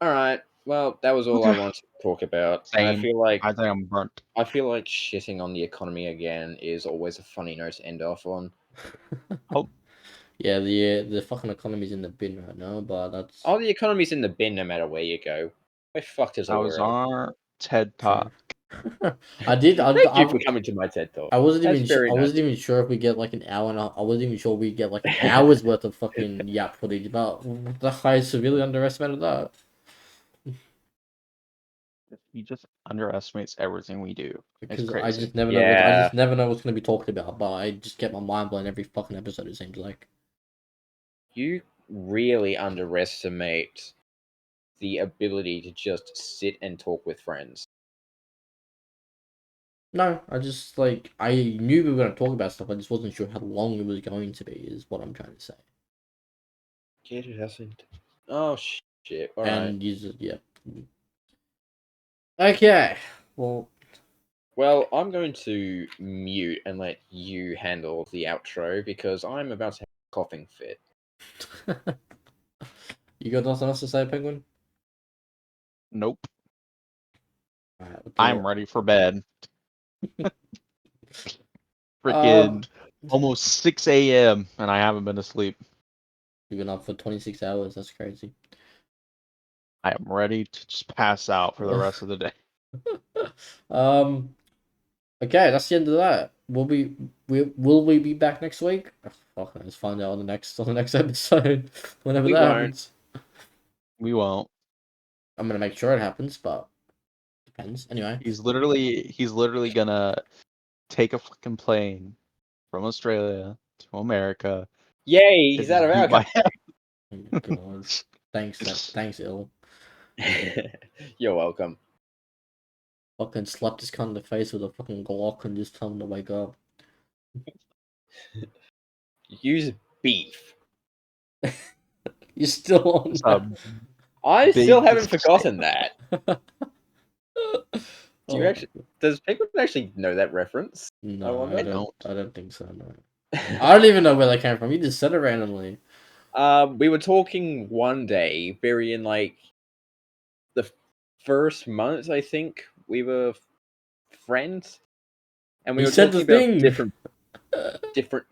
all right. Well, that was all I Okay. wanted to talk about. Same. I I think I'm burnt. feel like shitting on the economy again is always a funny note to end off on. Oh. Yeah, the fucking economy's in the bin right now, but that's Oh, the economy's in the bin no matter where you go. We're fucked as a That was world. our TED true. Talk. I did. Thank you for coming to my TED Talk. I wasn't That's even. very I nice. wasn't even sure if we get like an hour and I wasn't even sure we get like an hour's worth of fucking yap footage. But the high severely underestimated that. He just underestimates everything we do. It's Because I crazy. just never know what I Yeah. just never know what's gonna be talked about. But I just get my mind blown every fucking episode. It seems like. You really underestimate the ability to just sit and talk with friends. No, I just like I knew we were gonna talk about stuff. I just wasn't sure how long it was going to be. Is what I'm trying to say. Get it hasn't. Oh shit! All right. And use yeah. Okay. Well, Well, I'm going to mute and let you handle the outro because I'm about to have a coughing fit. you got nothing else to say, Penguin? Nope. Alright, I'm ready for bed. Um, Freaking almost 6 a.m. and I haven't been asleep. you've been up for 26 hours. That's crazy. I am ready to just pass out for the rest of the day. um. Okay, that's the end of that. Will we be back next week? Fuck, let's find out on the next episode whenever We that won't. happens. We won't. I'm gonna make sure it happens, but depends. Anyway. He's literally gonna take a fucking plane from Australia to America. Yay, to he's out of beat our my Oh my god. Thanks, ill. You're welcome. Fucking slap this cunt in the face with a fucking Glock and just tell him to wake up. Use beef. You're still on It's that. I still big haven't forgotten that. Do you Oh, actually? Does people actually know that reference? no, wonder. I don't. don't think so, no. I don't even know where they came from. You just said it randomly. We were talking one day, very in like the first month, I think we were friends, and we You were said talking the about thing. different,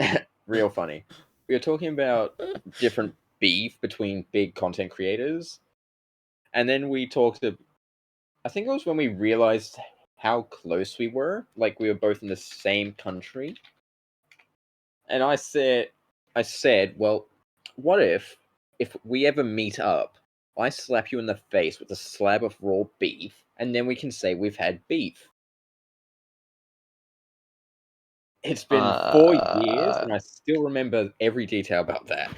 real funny. We were talking about different beef between big content creators, and then we talked to. I think it was when we realized how close we were. Like we were both in the same country, and I said, well, what if we ever meet up, I slap you in the face with a slab of raw beef, and then we can say we've had beef. It's been 4 years, and I still remember every detail about that.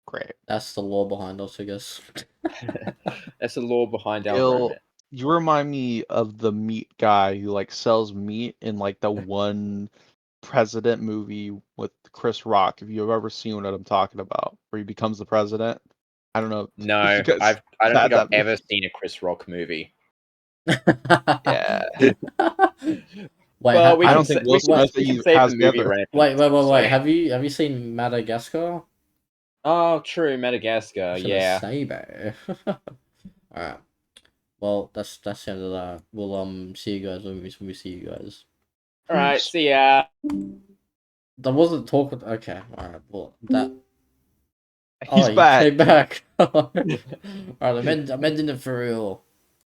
Great. That's the law behind us, I guess. That's the law behind our Bill, romance. you remind me of the meat guy who like sells meat in like the one president movie with Chris Rock. If you've ever seen what I'm talking about, where he becomes the president. I don't know No, if you guys I don't think had I've that ever movie. seen a Chris Rock movie. Yeah. Wait, Well, we I can don't say think Will Smith we can save has the the movie other. reference. wait. So- Have you seen Madagascar? Oh, true, Madagascar. I was gonna Yeah. say, bro. Alright. Well, that's the end of that. We'll see you guys when we see you guys. All right. See ya. That wasn't talking. Okay. Alright. Well, that. He's Oh, you back. came back. Alright, I'm ending it for real.